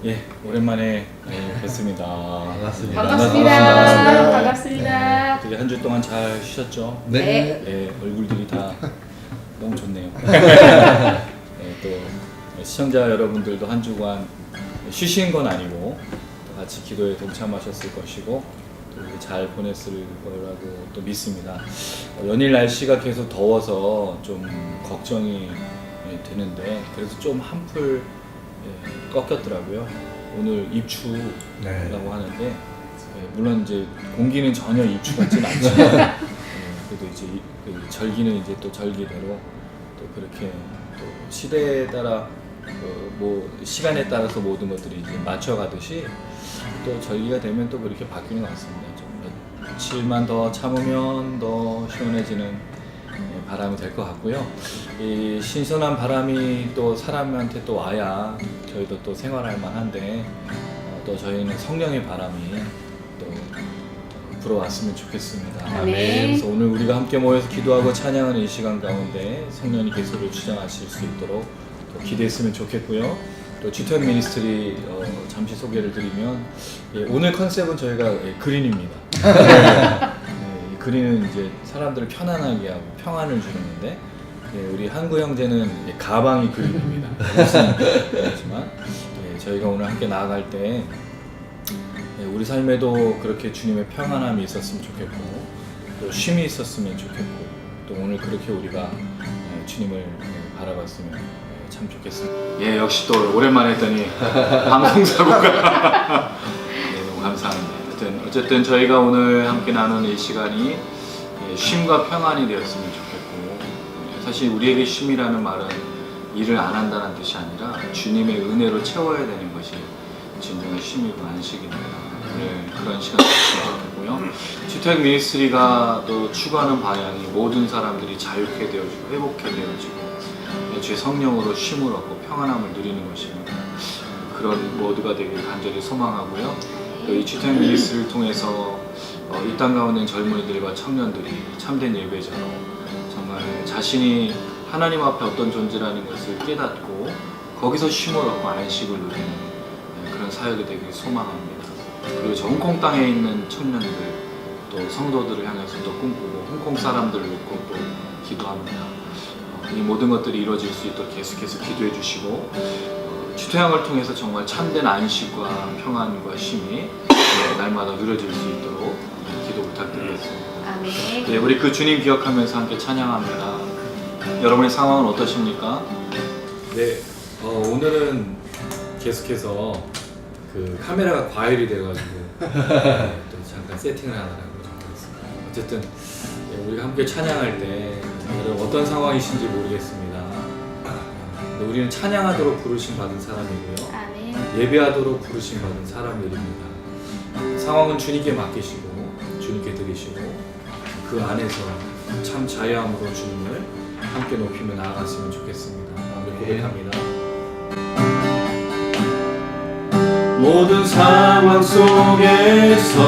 예, 오랜만에 뵙습니다. 반갑습니다. 반갑습니다. 반갑습니다. 되게 한 주 동안 잘 쉬셨죠? 네. 네, 얼굴들이 다 너무 좋네요. 네, 또 시청자 여러분들도 한 주간 쉬신 건 아니고 같이 기도에 동참하셨을 것이고 또 이렇게 잘 보냈을 거라고 또 믿습니다. 연일 날씨가 계속 더워서 좀 걱정이 되는데 그래서 좀 한풀 꺾였더라고요. 오늘 입추라고 하는데 물론 이제 공기는 전혀 입추 같진 않지만 그래도 이제 그 절기는 이제 또 절기대로 또 그렇게 또 시대에 따라 뭐 시간에 따라서 모든 것들이 이제 맞춰가듯이 또 절기가 되면 또 그렇게 바뀌는 것 같습니다. 좀 며칠만 더 참으면 더 시원해지는 바람이 될 것 같고요. 이 신선한 바람이 또 사람한테 또 와야 저희도 또 생활할 만한데 또 저희는 성령의 바람이 또 불어왔으면 좋겠습니다. 아멘. 그래서 오늘 우리가 함께 모여서 기도하고 찬양하는 이 시간 가운데 성령이 계속을 주장하실 수 있도록 또 기대했으면 좋겠고요. 또 G10 미니스트리 잠시 소개를 드리면 오늘 컨셉은 저희가 그린입니다. 이 그린은 이제 사람들을 편안하게 하고 평안을 주는데 우리 한구 형제는 가방이 그린입니다. 그렇지만 저희가 오늘 함께 나아갈 때 우리 삶에도 그렇게 주님의 평안함이 있었으면 좋겠고 또 쉼이 있었으면 좋겠고 또 오늘 그렇게 우리가 주님을 바라봤으면 참 좋겠습니다. 예, 역시 또 오랜만에 했더니 방송사고가 너무 감사합니다. 어쨌든 저희가 오늘 함께 나누는 이 시간이 쉼과 평안이 되었으면 좋겠고 사실 우리에게 쉼이라는 말은 일을 안 한다는 뜻이 아니라 주님의 은혜로 채워야 되는 것이 진정한 쉼이고 안식입니다. 그런 시간 됐으면 좋겠고요. G10 미니스트리가 또 추구하는 방향이 모든 사람들이 자유케 되어지고 회복케 되어지고 주의 성령으로 쉼을 얻고 평안함을 누리는 것입니다. 그런 모두가 되길 간절히 소망하고요. 또 이 G10 미니스트리를 통해서 이 땅 가운데 젊은이들과 청년들이 참된 예배자로 정말 자신이 하나님 앞에 어떤 존재라는 것을 깨닫고 거기서 쉼을 얻고 안식을 누리는 그런 사역이 되길 소망합니다. 그리고 저 홍콩 땅에 있는 청년들 또 성도들을 향해서 또 꿈꾸고 홍콩 사람들을 놓고 또 기도합니다. 이 모든 것들이 이루어질 수 있도록 계속해서 기도해 주시고 주토양을 통해서 정말 참된 안식과 평안과 쉼이 날마다 누려질 수 있도록 기도 부탁드리겠습니다. 아멘. 네, 우리 그 주님 기억하면서 함께 찬양합니다. 여러분의 상황은 어떠십니까? 네, 오늘은 계속해서 그 카메라가 과열이 돼가지고 또 잠깐 세팅을 하느라고 그랬습니다. 어쨌든 우리가 함께 찬양할 때 여러분 어떤 상황이신지 모르겠습니다. 우리는 찬양하도록 부르심 받은 사람이고요. 아멘. 예배하도록 부르심 받은 사람들입니다. 상황은 주님께 맡기시고 주님께 드리시고 그 안에서 참 자유함으로 주님을 함께 높이며 나아갔으면 좋겠습니다. 우리 고백합니다. 모든 상황 속에서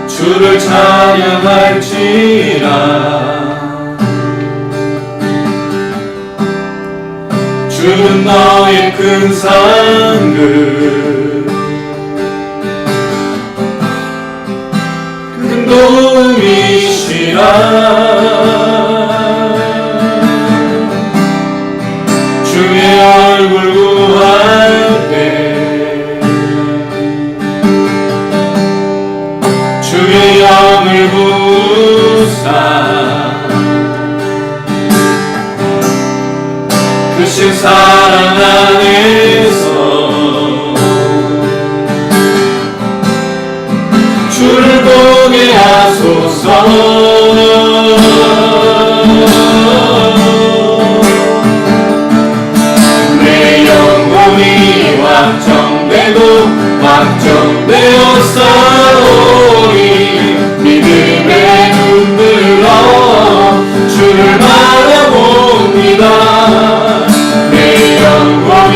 주를 찬양할지라 주는 너의 큰 상급 큰 도움이시라 주의 얼굴 구할 때 주의 영을 부사 크신 사랑 안에서 주를 보게 하소서 내 영혼이 확정되어 싸우니 믿음의 눈들로 주를 바라봅니다. 내 영혼이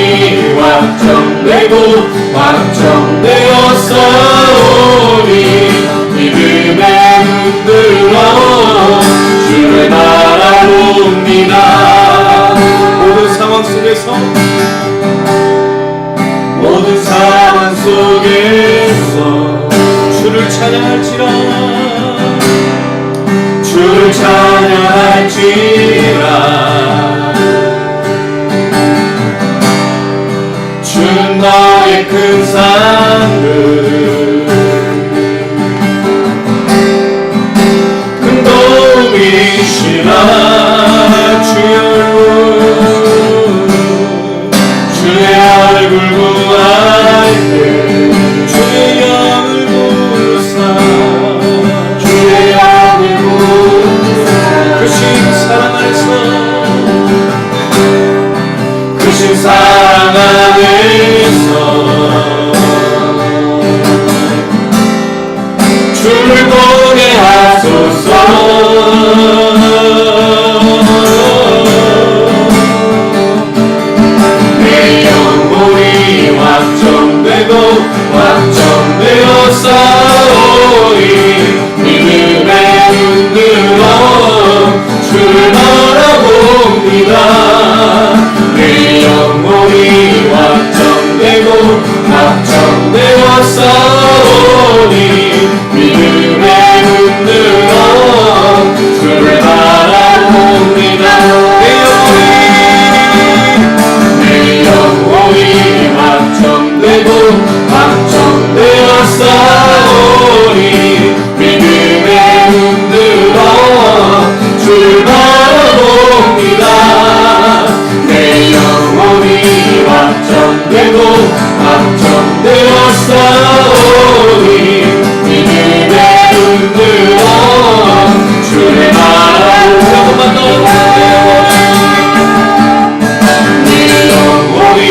속에서 모든 상황 속에서 주를 찬양할지라 주를 찬양할지라 주는 나의 큰 산들 큰 도움이시라 주의 얼굴 구할 때 주의 영을 부사 주의 영을 부사 크신 사랑 안에서 크신 사랑 안에서 주를 보게 하소서 확정되어 싸우리 믿음의 눈으로 주를 바라봅니다 내 영혼이 확정되어 싸우리 믿음의 눈으로 주를 바라봅니다 내 영혼이 확정되어 싸우리 믿음의 눈으로 주를 바라봅니다 내 영혼이 확정되어 싸우리 믿음의 눈으로 주를 바라봅니다 내 영혼이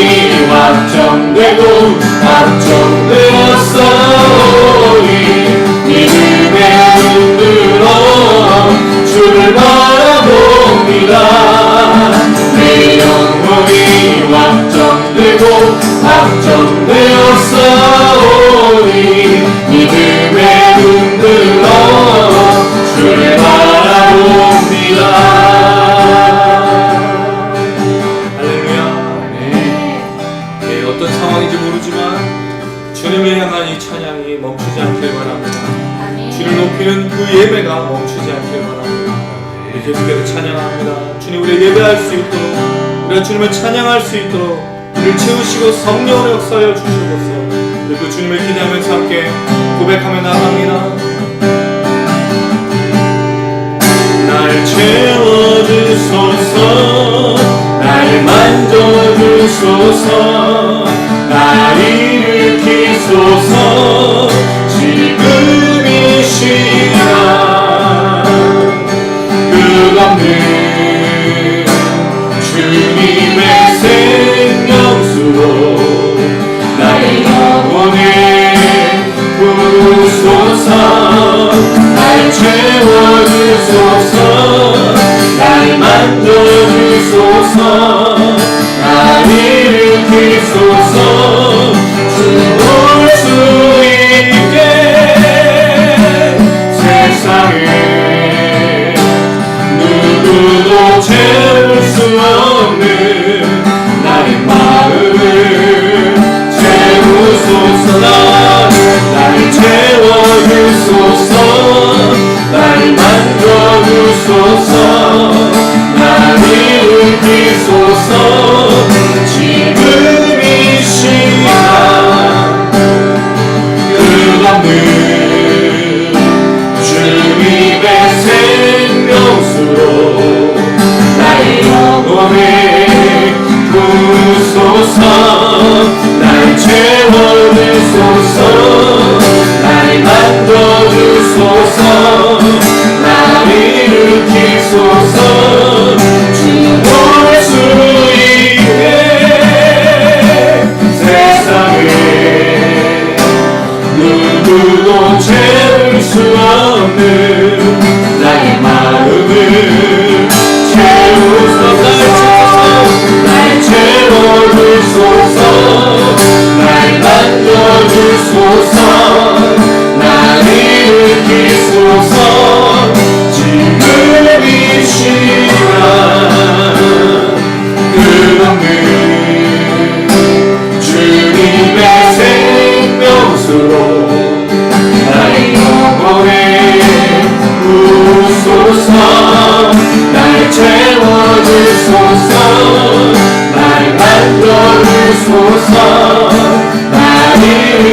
확정되어 싸우리 믿음의 눈으로 주를 바라봅니다 내 영혼이 확정되어 싸우리 믿음의 눈으로 주를 바라봅니다 할렐루야 어떤 상황인지 모르지만 주님을 향한 이 찬양이 멈추지 않길 바랍니다 주를 높이는 그 예배가 멈추지 않길 바랍니다 우리 계속해서 찬양합니다 주님 우리가 예배할 수 있도록 우리가 주님을 찬양할 수 있도록 우리를 채우시고 성령으로 역사하여 주시옵소서 그리고 주님을 기대하면서 함께 고백하며 나갑니다 날 채워주소서 날 만져주소서 날 일으키소서 지금 이 시간 끝없는 주님의 생명수로 나의 영혼을 부으소서 날 채워주소서 날 만져주소서 날 일으키소서 주 올 수 있게 세상에 누구도 채울 수 없는 나의 마음을 채우소서 날 채워주소서 날 만져주소서 날 일으키소서 지금 이 시간 끝없는 주님의 생명수로 나의 영혼을 부으소서 날 채워주소서 날 만져주소서 날 일으키소서 주 올 수 있게 세상에 누구도 채울 수 없는 나의 마음을 채우소서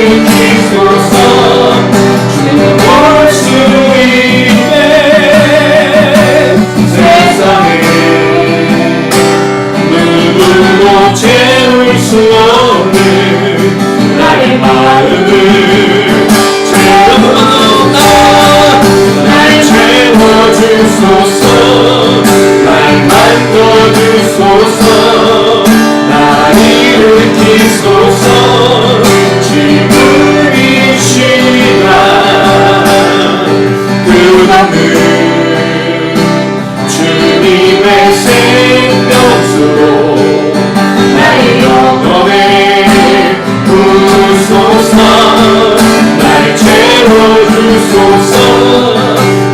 일으키소서. 주님 볼 수 있게 세상에 누구도 채울 수 없는 나의 마음을 날 채워주소서. 날 만져주소서. 날 일으키소서. 지금 이 시간 끝없는 주님의 생명수로 나의 영혼에 부으소서. 날 채워주소서.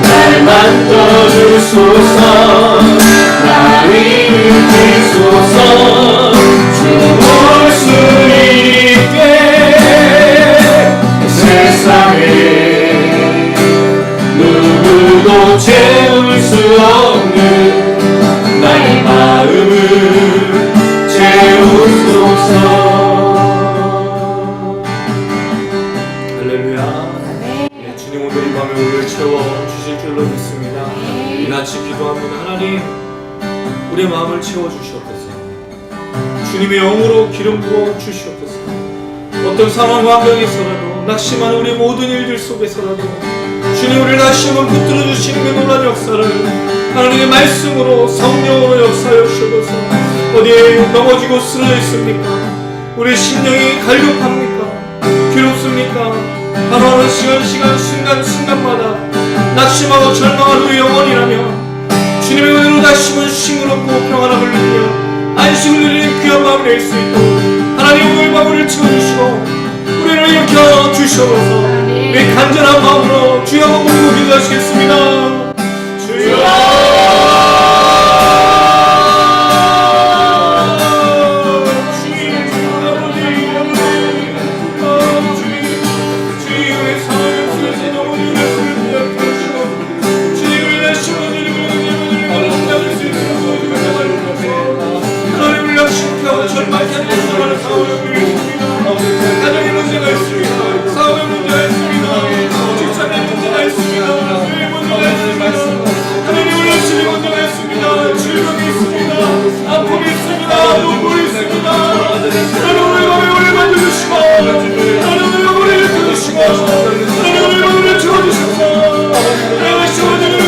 날 만져주소서. 날 일으키소서. 주 볼 수 있게 세상에 누구도 채울 수 없는 나의 마음을 채우소서. 할렐루야. 예, 주님 오늘 이 밤에 우리를 채워주실 줄로 믿습니다. 이같이 기도합니다. 하나님, 우리의 마음을 채워주시옵소서. 주님의 영으로 기름 부어 주시옵소서. 어떤 상황 환경에서라도 낙심하는 우리 모든 일들 속에서라도 주님 우리를 다시 한번 붙들어 주시는 그 놀라운 역사를 하나님의 말씀으로 성령으로 역사하여 주셔서 어디에 넘어지고 쓰러져 있습니까? 우리의 심령이 갈급합니까? 괴롭습니까? 하루하루 시간 순간마다 낙심하고 절망하는 우리 영혼이라면 주님의 은혜로 다시 한번 싱그럽고 평안함을 누리며 안식을 누리는 귀한 마음을 낼 수 있도록 하나님 오늘 밤 우리를 채워주시고 우리를 일으켜 주시옵소서. 우리 간절한 마음으로 주여 한번 부르고 기도하시겠습니다. 주여 가정의 문제가 있습니다. 사업의 문제가 있습니다. 직장의 문제가 있습니다. 교회 문제가 있습니다. 하나님 올라주시는 문제가 있습니다. 질병이 있습니다. 아픔이 있습니다. 눈물이 있습니다. 하나님 오늘 밤에 우리를 만져주시고 하나님 오늘 우리를 들으시고 하나님 오늘 우리를 채워주셔서 하나님 채워주는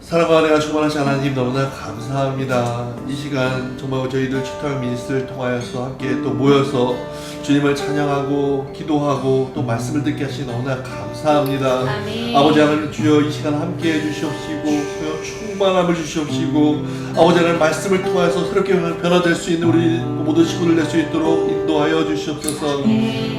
사랑과 은혜가 충만하신 하나님 너무나 감사합니다. 이 시간 정말 저희들 치토학 미니스트를 통하여서 함께 또 모여서 주님을 찬양하고 기도하고 또 말씀을 듣게 하시니 너무나 감사합니다. 아멘. 아버지 하나님 주여 이 시간 함께 해주시옵시고 주여 충만함을 주시옵시고 아버지 하나님 말씀을 통하여서 새롭게 변화될 수 있는 우리 모든 식구를 낼 수 있도록 인도하여 주시옵소서.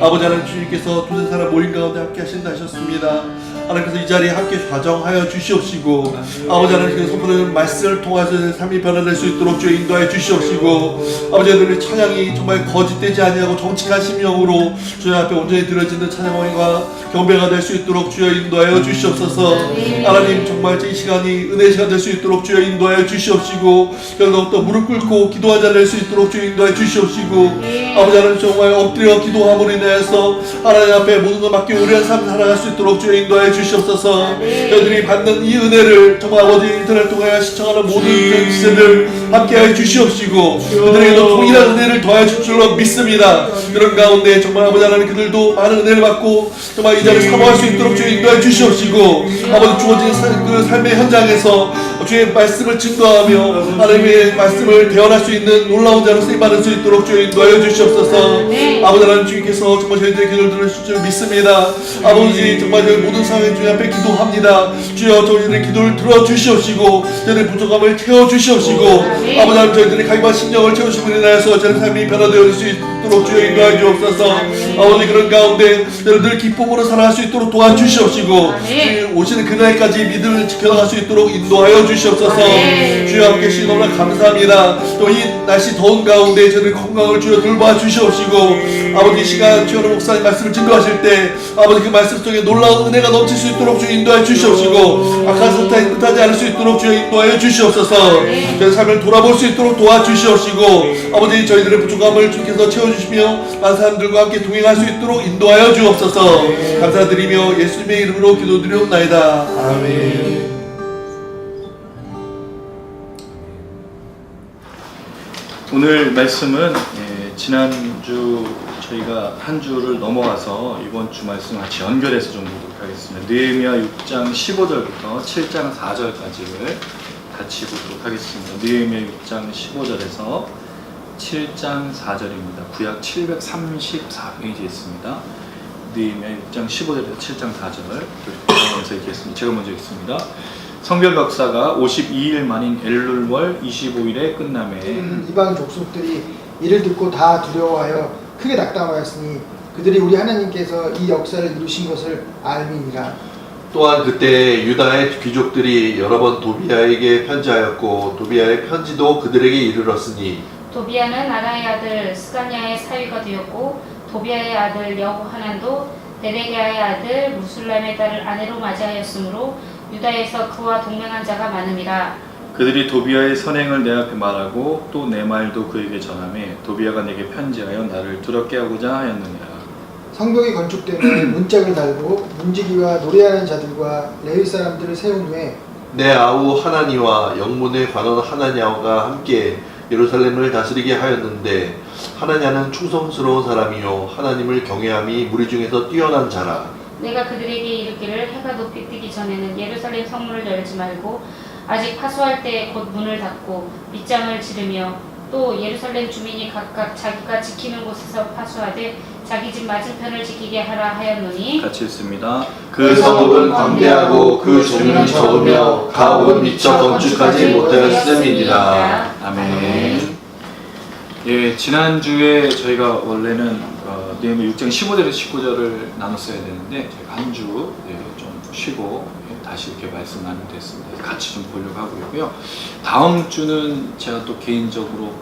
아버지 하나님 주님께서 두세 사람 모임 가운데 함께 하신다 하셨습니다. 하나님께서 이 자리에 함께 좌정하여 주시옵시고 아버지 하나님께서 선포되는 말씀을 통해서 삶이 변화될 수 있도록 주여 인도하여 주시옵시고 아버지 하나님의 찬양이 정말 거짓되지 아니하고 정직한 심령으로 주여 앞에 온전히 드려지는 찬양과 경배가 될 수 있도록 주여 인도하여 주시옵소서. 하나님 정말 이 시간이 은혜의 시간 될 수 있도록 주여 인도하여 주시옵시고 더욱더 무릎 꿇고 기도하지 않을 수 있도록 주여 인도하여 주시옵시고 아버지 하나님 정말 엎드려 기도함으로 인하여서 하나님 앞에 모든 것 맡겨 의뢰한 삶 살아갈 수 있도록 주여 인도하여 주시옵소서. 저희들이 받는 이 은혜를 정말 아버지 인터넷 통하여 시청하는 모든 지체들 함께하여 주시옵시고 그들에게도 동일한 은혜를 더하여 줄 줄로 믿습니다. 그런 가운데 정말 아버지 하나님 그들도 많은 은혜를 받고 정말 이 자리를 사모할 수 있도록 주여 인도하여 주시옵시고 아버지 주어진 그 삶의 현장에서 주의 말씀을 증거하며 하나님의 말씀을 대언할 수 있는 놀라운 자로 쓰임받을 수 있도록 주여 인도하여 주시옵소서. 아버지 하나님 주님께서 정말 저희들의 기도를 들으실 줄 믿습니다. 아버지 정말 저희 모든 상황에 주님 앞에 기도합니다. 주여 저희들의 기도를 들어주시옵시고 저희들의 부족함을 채워주시옵시고 아버지 하나님 저희들의 가기만 심령을 채우시고 인하여서 저희 삶이 변화되어 수 있도록 주여 인도하여 주옵소서. 아버지 그런 가운데 저희들 늘 기쁨으로 살아갈 수 있도록 도와주시옵시고 오시는 그날까지 믿음을 지켜나갈 수 있도록 인도하여 주시옵소서. 주여 함께 계시 너무나 감사합니다. 또 이 날씨 더운 가운데 저희들 건강을 주여 돌봐 주시옵시고 아버지 이 시간 주여 목사님 말씀을 증거하실 때 아버지 그 말씀 속에 놀라운 은혜가 넘칠 수 있도록 주여 인도하여 주시옵시고 악한 사탄이 끝하지 않을 수 있도록 주여 인도하여 주시옵소서. 저희 삶을 돌아볼 수 있도록 도와주시옵시고 아버지 저희들의 부족함을 주께서 채워주시며 많은 사람들과 함께 동행할 수 있도록 인도하여 주옵소서. 감사드리며 예수님의 이름으로 기도드리옵나이다. 아멘. 오늘 말씀은 지난주 저희가 한 주를 넘어가서 이번 주 말씀 같이 연결해서 좀 보도록 하겠습니다. 느헤미야 6장 15절부터 7장 4절까지를 같이 보도록 하겠습니다. 느헤미야 6장 15절에서 7장 4절입니다. 구약 734페이지에 있습니다. 느헤미야 6장 15절에서 7장 4절 읽겠습니다. 제가 먼저 읽습니다. 성벽 역사가 52일 만인 엘룰월 25일에 끝남에 이방 족속들이 이를 듣고 다 두려워하여 크게 낙담하였으니 그들이 우리 하나님께서 이 역사를 이루신 것을 알미니라. 또한 그때 유다의 귀족들이 여러 번 도비아에게 편지하였고 도비아의 편지도 그들에게 이르렀으니 도비아는 아라의 아들 스가냐의 사위가 되었고 도비아의 아들 여호하난도 데레게아의 아들 무술람의 딸을 아내로 맞이하였으므로 유다에서 그와 동맹한 자가 많음이라. 그들이 도비아의 선행을 내 앞에 말하고 또 내 말도 그에게 전하매 도비아가 내게 편지하여 나를 두렵게 하고자 하였느니라. 성벽이 건축되매 문짝을 달고 문지기와 노래하는 자들과 레위 사람들을 세운 후에 내 아우 하나니와 영문에 관원 하나냐가 함께 예루살렘을 다스리게 하였는데 하나냐는 충성스러운 사람이요 하나님을 경외함이 무리 중에서 뛰어난 자라. 내가 그들에게 이르기를 해가 높이 뜨기 전에는 예루살렘 성문을 열지 말고 아직 파수할 때에 곧 문을 닫고 밑장을 지르며 또 예루살렘 주민이 각각 자기가 지키는 곳에서 파수하되 자기 집 맞은편을 지키게 하라 하였노니 같이 읽습니다. 그 성읍은 광대하고 그 종류는 적으며 가옥은 미처 건축하지 못하였음이니라. 아멘. 예, 지난주에 저희가 원래는 느헤미야 6장 15절에서 19절을 나눴어야 되는데 저희가 한 주 좀 쉬고 다시 이렇게 말씀 나누게 됐습니다. 같이 좀 보려고 하고 있고요. 다음 주는 제가 또 개인적으로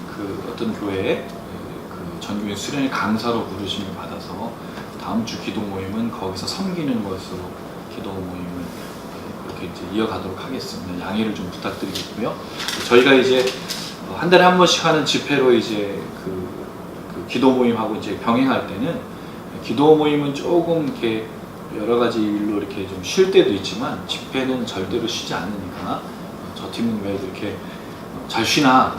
그 어떤 교회 그 전교회 수련회 강사로 부르심을 받아서 다음 주 기도 모임은 거기서 섬기는 것으로 기도 모임을 그렇게 이제 이어가도록 하겠습니다. 양해를 좀 부탁드리겠고요. 저희가 이제 한 달에 한 번씩 하는 집회로 이제 그 기도 모임하고 이제 병행할 때는 기도 모임은 조금 이렇게 여러 가지 일로 이렇게 좀 쉴 때도 있지만 집회는 절대로 쉬지 않으니까 저 팀은 왜 이렇게 잘 쉬나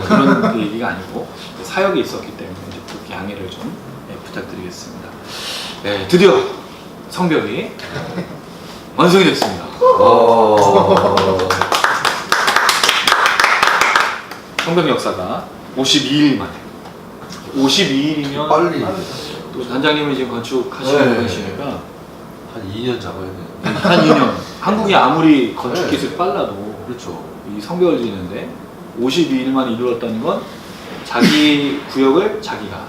그런 얘기가 아니고 사역이 있었기 때문에 이제 그렇게 양해를 좀 부탁드리겠습니다. 네, 드디어 성벽이 완성이 됐습니다. 성벽 역사가 52일 만에 52일이면 빨리 또 단장님이 지금 건축하시는 분이시니까 한 2년 잡아야 돼요. 한 2년 한국이 아무리 건축 기술이 빨라도 그렇죠. 이 성벽을 짓는데 52일 만에 이루었다는 건 자기 구역을 자기가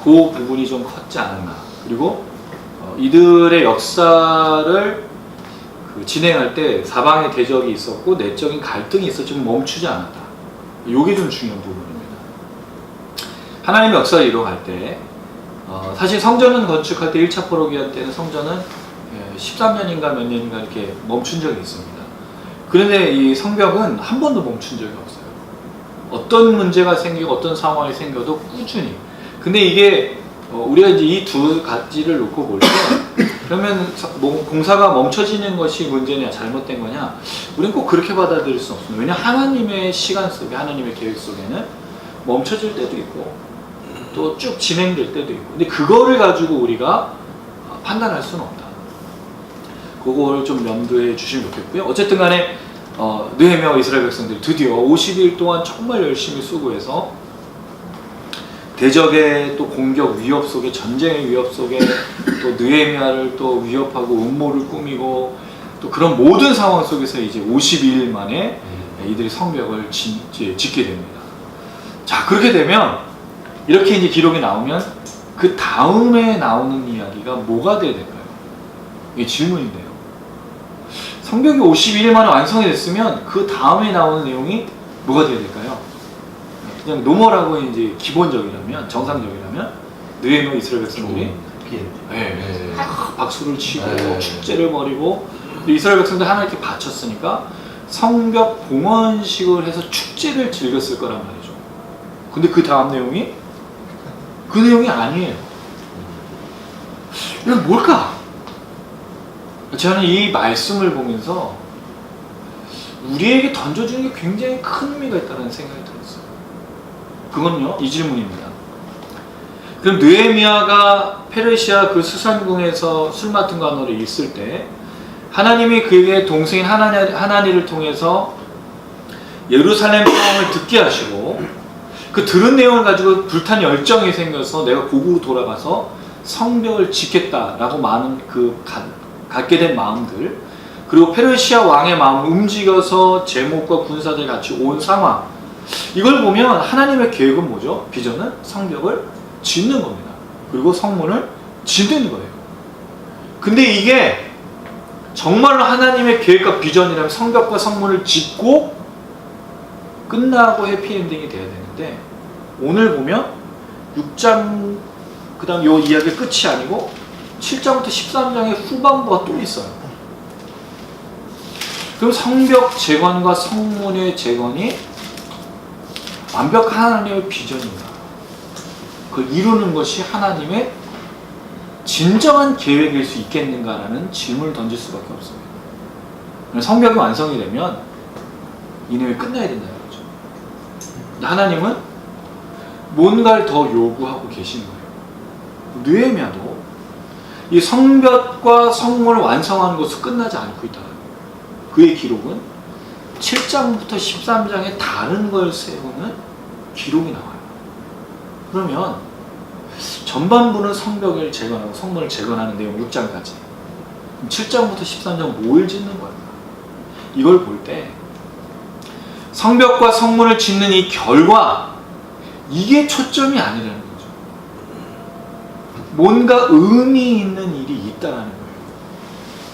그 부분이 좀 컸지 않았나. 그리고 이들의 역사를 진행할 때 사방에 대적이 있었고 내적인 갈등이 있었지만 멈추지 않았다. 이게 좀 중요한 부분입니다. 하나님의 역사를 이루어갈 때 사실 성전은 건축할 때 1차 포로기한 때는 성전은 13년인가 몇 년인가 이렇게 멈춘 적이 있습니다. 그런데 이 성벽은 한 번도 멈춘 적이 없어요. 어떤 문제가 생기고 어떤 상황이 생겨도 꾸준히. 근데 이게 우리가 이제 이 두 가지를 놓고 볼 때 그러면 공사가 멈춰지는 것이 문제냐 잘못된 거냐, 우리는 꼭 그렇게 받아들일 수 없습니다. 왜냐하면 하나님의 시간 속에, 하나님의 계획 속에는 멈춰질 때도 있고 또 쭉 진행될 때도 있고, 근데 그거를 가지고 우리가 판단할 수는 없다. 그걸 좀 염두에 주시면 좋겠고요. 어쨌든 간에 느헤미야와 이스라엘 백성들이 드디어 50일 동안 정말 열심히 수고해서 대적의 또 공격 위협 속에, 전쟁의 위협 속에 또 느헤미야를 또 위협하고 음모를 꾸미고 또 그런 모든 상황 속에서 이제 52일 만에 이들이 성벽을 짓게 됩니다. 자, 그렇게 되면 이렇게 이제 기록이 나오면 그 다음에 나오는 이야기가 뭐가 돼야 될까요? 이게 질문인데요. 성벽이 51일 만에 완성이 됐으면 그 다음에 나오는 내용이 뭐가 돼야 될까요? 그냥 노멀하고 이제 기본적이라면, 정상적이라면 느헤미야 이스라엘 백성들이 박수를 치고 축제를 벌이고, 이스라엘 백성들 하나님께 바쳤으니까 성벽 봉헌식을 해서 축제를 즐겼을 거란 말이죠. 근데 그 다음 내용이 그 내용이 아니에요. 이건 뭘까? 저는 이 말씀을 보면서 우리에게 던져주는 게 굉장히 큰 의미가 있다는 생각이 들었어요. 그건요, 이 질문입니다. 그럼 느헤미야가 페르시아 그 수산궁에서 술 맡은 관으로 있을 때 하나님이 그의 동생인 하나니를 통해서 예루살렘 상황을 듣게 하시고 그 들은 내용을 가지고 불탄 열정이 생겨서 내가 고국으로 돌아가서 성벽을 짓겠다라고 많은 갖게 된 마음들, 그리고 페르시아 왕의 마음을 움직여서 제목과 군사들 같이 온 상황, 이걸 보면 하나님의 계획은 뭐죠? 비전은 성벽을 짓는 겁니다. 그리고 성문을 짓는 거예요. 근데 이게 정말로 하나님의 계획과 비전이라면 성벽과 성문을 짓고 끝나고 해피엔딩이 돼야 되는데, 오늘 보면 6장 그 다음 요 이야기 끝이 아니고 7장부터 13장의 후반부가 또 있어요. 그럼 성벽 재건과 성문의 재건이 완벽한 하나님의 비전인가? 그걸 이루는 것이 하나님의 진정한 계획일 수 있겠는가라는 질문을 던질 수밖에 없습니다. 성벽이 완성이 되면 이 내용이 끝나야 된다는 거죠. 하나님은 뭔가를 더 요구하고 계시는 거예요. 느헤미야도 이 성벽과 성문을 완성하는 것으로 끝나지 않고 있다. 그의 기록은 7장부터 13장에 다른 걸 세우는 기록이 나와요. 그러면 전반부는 성벽을 재건하고 성문을 재건하는 내용 6장까지, 7장부터 13장 뭘 짓는 거야? 이걸 볼 때 성벽과 성문을 짓는 이 결과, 이게 초점이 아니라는 거죠. 뭔가 의미 있는 일이 있다라는 거예요.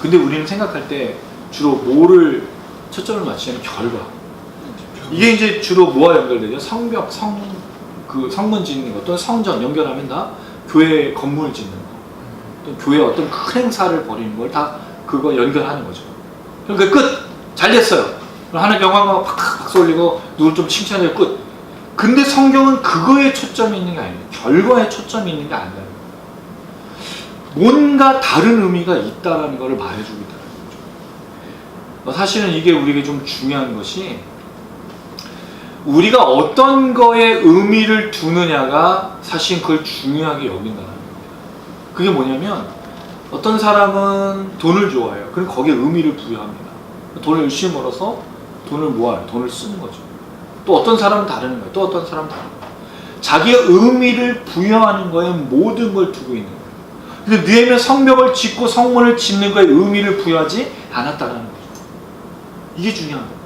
근데 우리는 생각할 때 주로 뭐를 초점을 맞추냐면 결과. 이게 이제 주로 뭐와 연결되죠? 성벽, 성문 짓는 것, 또는 성전 연결하면 다 교회 건물 짓는 거, 또 교회 어떤 큰 행사를 벌이는 걸 다 그거 연결하는 거죠. 그러니까 끝! 잘 됐어요. 하나님 영광과 팍팍 박수 올리고 누굴 좀 칭찬해요. 끝! 근데 성경은 그거에 초점이 있는 게 아니에요. 결과에 초점이 있는 게 아니에요. 뭔가 다른 의미가 있다라는 것을 말해주고 있다는 거죠. 사실은 이게 우리에게 좀 중요한 것이, 우리가 어떤 거에 의미를 두느냐가 사실 그걸 중요하게 여긴다는 겁니다. 그게 뭐냐면, 어떤 사람은 돈을 좋아해요. 그럼 거기에 의미를 부여합니다. 돈을 열심히 벌어서 돈을 모아요. 돈을 쓰는 거죠. 또 어떤 사람은 다른 거예요. 또 어떤 사람은 다른 거예요. 자기의 의미를 부여하는 거에 모든 걸 두고 있는 거예요. 근데 느헤미야 성벽을 짓고 성문을 짓는 거에 의미를 부여하지 않았다는 거죠. 이게 중요한 거예요.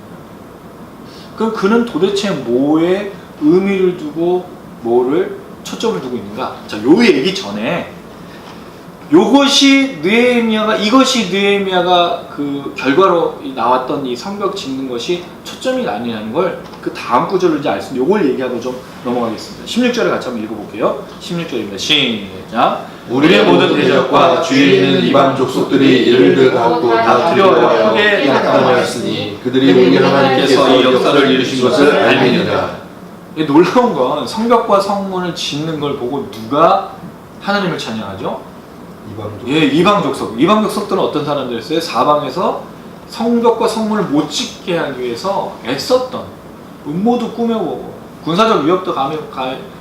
그럼 그는 도대체 뭐에 의미를 두고 뭐를 초점을 두고 있는가? 자, 요 얘기 전에 이것이 느헤미야가 그 결과로 나왔던 이 성벽 짓는 것이 초점이 아니라는 걸 그 다음 구절로 이제 알 수 있는 요걸 얘기하고 좀 넘어가겠습니다. 16절에 같이 한번 읽어볼게요. 16절입니다. 시작. 우리의 모든 대적과 주위에 있는 이방 족속들이 이를 갖고 다 두려워하여 크게 낙담하였으니 그들이 우리 하나님께서 이 역사를 이루신 것을 알미니라. 놀라운 건 성벽과 성문을 짓는 걸 보고 누가 하나님을 찬양하죠? 이방 족속. 예, 이방 족속. 이방 족속들은 어떤 사람들이었어요? 사방에서 성벽과 성문을 못 짓게 하기 위해서 애썼던, 음모도 꾸며보고 군사적 위협도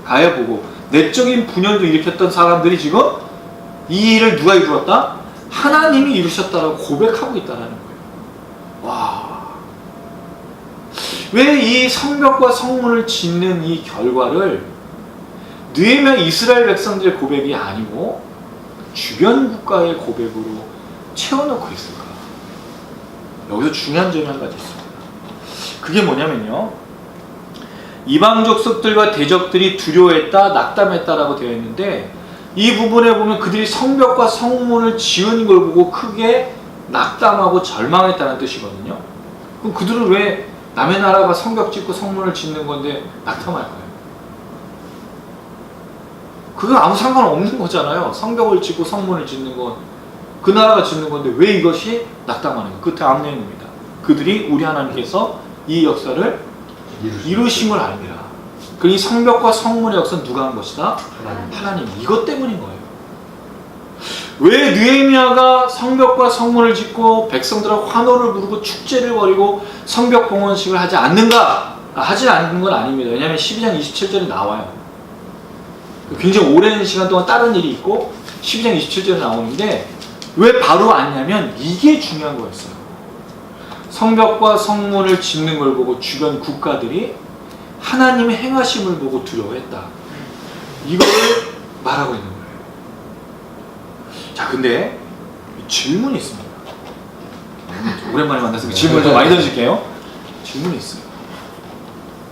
가해보고 내적인 분열도 일으켰던 사람들이 지금 이 일을 누가 이루었다? 하나님이 이루셨다라고 고백하고 있다는 거예요. 와, 왜 이 성벽과 성문을 짓는 이 결과를 느헤미야 이스라엘 백성들의 고백이 아니고 주변 국가의 고백으로 채워넣고 있을까? 여기서 중요한 점이 한 가지 있습니다. 그게 뭐냐면요, 이방 족속들과 대적들이 두려워했다, 낙담했다라고 되어 있는데, 이 부분에 보면 그들이 성벽과 성문을 지은 걸 보고 크게 낙담하고 절망했다는 뜻이거든요. 그럼 그들은 왜 남의 나라가 성벽 짓고 성문을 짓는 건데 낙담할까요? 그건 아무 상관없는 거잖아요. 성벽을 짓고 성문을 짓는 건 그 나라가 짓는 건데 왜 이것이 낙담하는 거예요? 그 다음 내용입니다. 그들이 우리 하나님께서 이 역사를 이루심을 알미라. 그 이 성벽과 성문의 역사는 누가 한 것이다? 하나님. 이것 때문인 거예요. 왜 느헤미야가 성벽과 성문을 짓고 백성들하고 환호를 부르고 축제를 벌이고 성벽 봉헌식을 하지 않는가? 하지 않는 건 아닙니다. 왜냐하면 12장 27절에 나와요. 굉장히 오랜 시간 동안 다른 일이 있고 12장 27절에 나오는데 왜 바로 왔냐면 이게 중요한 거였어요. 성벽과 성문을 짓는 걸 보고 주변 국가들이 하나님의 행하심을 보고 두려워했다. 이걸 말하고 있는 거예요. 자, 근데 질문이 있습니다. 오랜만에 만나서 질문을 좀 많이 던질게요. 질문이 있어요.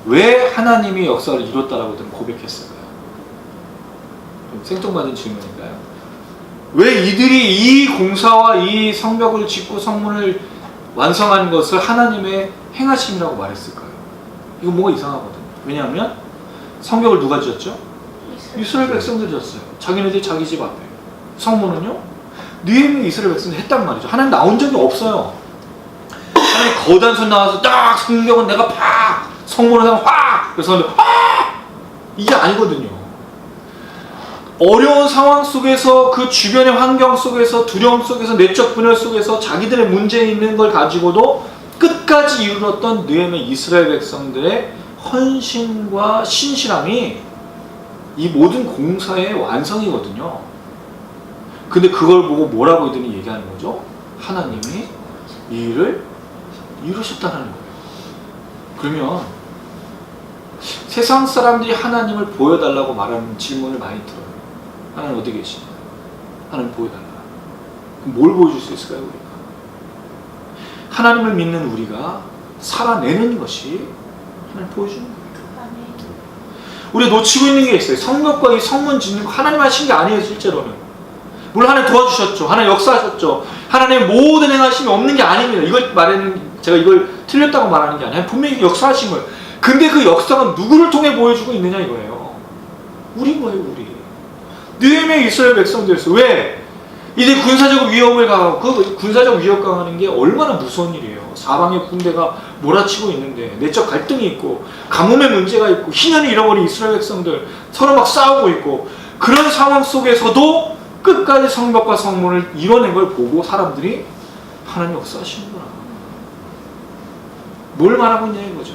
왜 하나님이 역사를 이뤘다라고 고백했을까요? 좀 생뚱맞은 질문인가요? 왜 이들이 이 공사와 이 성벽을 짓고 성문을 완성한 것을 하나님의 행하심이라고 말했을까요? 이거 뭐가 이상하거든요. 왜냐하면 성벽을 누가 지었죠? 이스라엘 백성들이 지었어요. 자기네들이 자기 집 앞에. 성문은요? 느헤미야 이스라엘 백성들이 했단 말이죠. 하나님 나온 적이 없어요. 하나님 거대한 손 나와서 딱 성벽은 내가 팍! 성문은 내가 확! 그래서 이게 아니거든요. 어려운 상황 속에서 그 주변의 환경 속에서 두려움 속에서 내적 분열 속에서 자기들의 문제 있는 걸 가지고도 끝까지 이루었던 느헤미야 이스라엘 백성들의 헌신과 신실함이 이 모든 공사의 완성이거든요. 근데 그걸 보고 뭐라고 이들이 얘기하는 거죠? 하나님이 이 일을 이루셨다는 거예요. 그러면 세상 사람들이 하나님을 보여달라고 말하는 질문을 많이 들어요. 하나님 어디 계시냐? 하나님 보여달라. 그럼 뭘 보여줄 수 있을까요, 우리가? 하나님을 믿는 우리가 살아내는 것이 하나님 보여주는 거예요. 우리가 놓치고 있는 게 있어요. 성벽과 이 성문 짓는 거 하나님 하신 게 아니에요, 실제로는. 물론 하나님 도와주셨죠. 하나님 역사하셨죠. 하나님의 모든 행하심이 없는 게 아닙니다. 이걸 말하는, 제가 이걸 틀렸다고 말하는 게 아니라 분명히 역사하심을. 근데 그 역사가 누구를 통해 보여주고 있느냐 이거예요. 우린 거예요, 우리. 느헤미야 이스라엘 백성들이었어요. 왜? 이제 군사적 위협을 가하고, 그 군사적 위협 강하는 게 얼마나 무서운 일이에요. 사방에 군대가 몰아치고 있는데 내적 갈등이 있고 가뭄의 문제가 있고 희년을 잃어버린 이스라엘 백성들 서로 막 싸우고 있고 그런 상황 속에서도 끝까지 성벽과 성문을 이뤄낸 걸 보고 사람들이 하나님 역사하시는구나. 뭘 말하고 있냐 이거죠.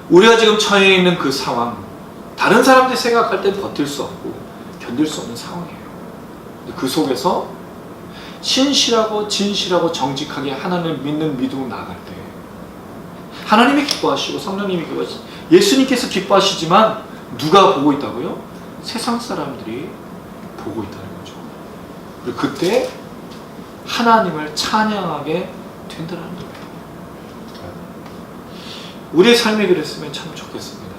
우리가 지금 처해 있는 그 상황, 다른 사람들이 생각할 때 버틸 수 없고 견딜 수 없는 상황이에요. 그 속에서 신실하고 진실하고 정직하게 하나님을 믿는 믿음으로 나아갈 때 하나님이 기뻐하시고 성령님이 기뻐하시고 예수님께서 기뻐하시지만 누가 보고 있다고요? 세상 사람들이 보고 있다는 거죠. 그리고 그때 하나님을 찬양하게 된다는 거예요. 우리의 삶이 그랬으면 참 좋겠습니다.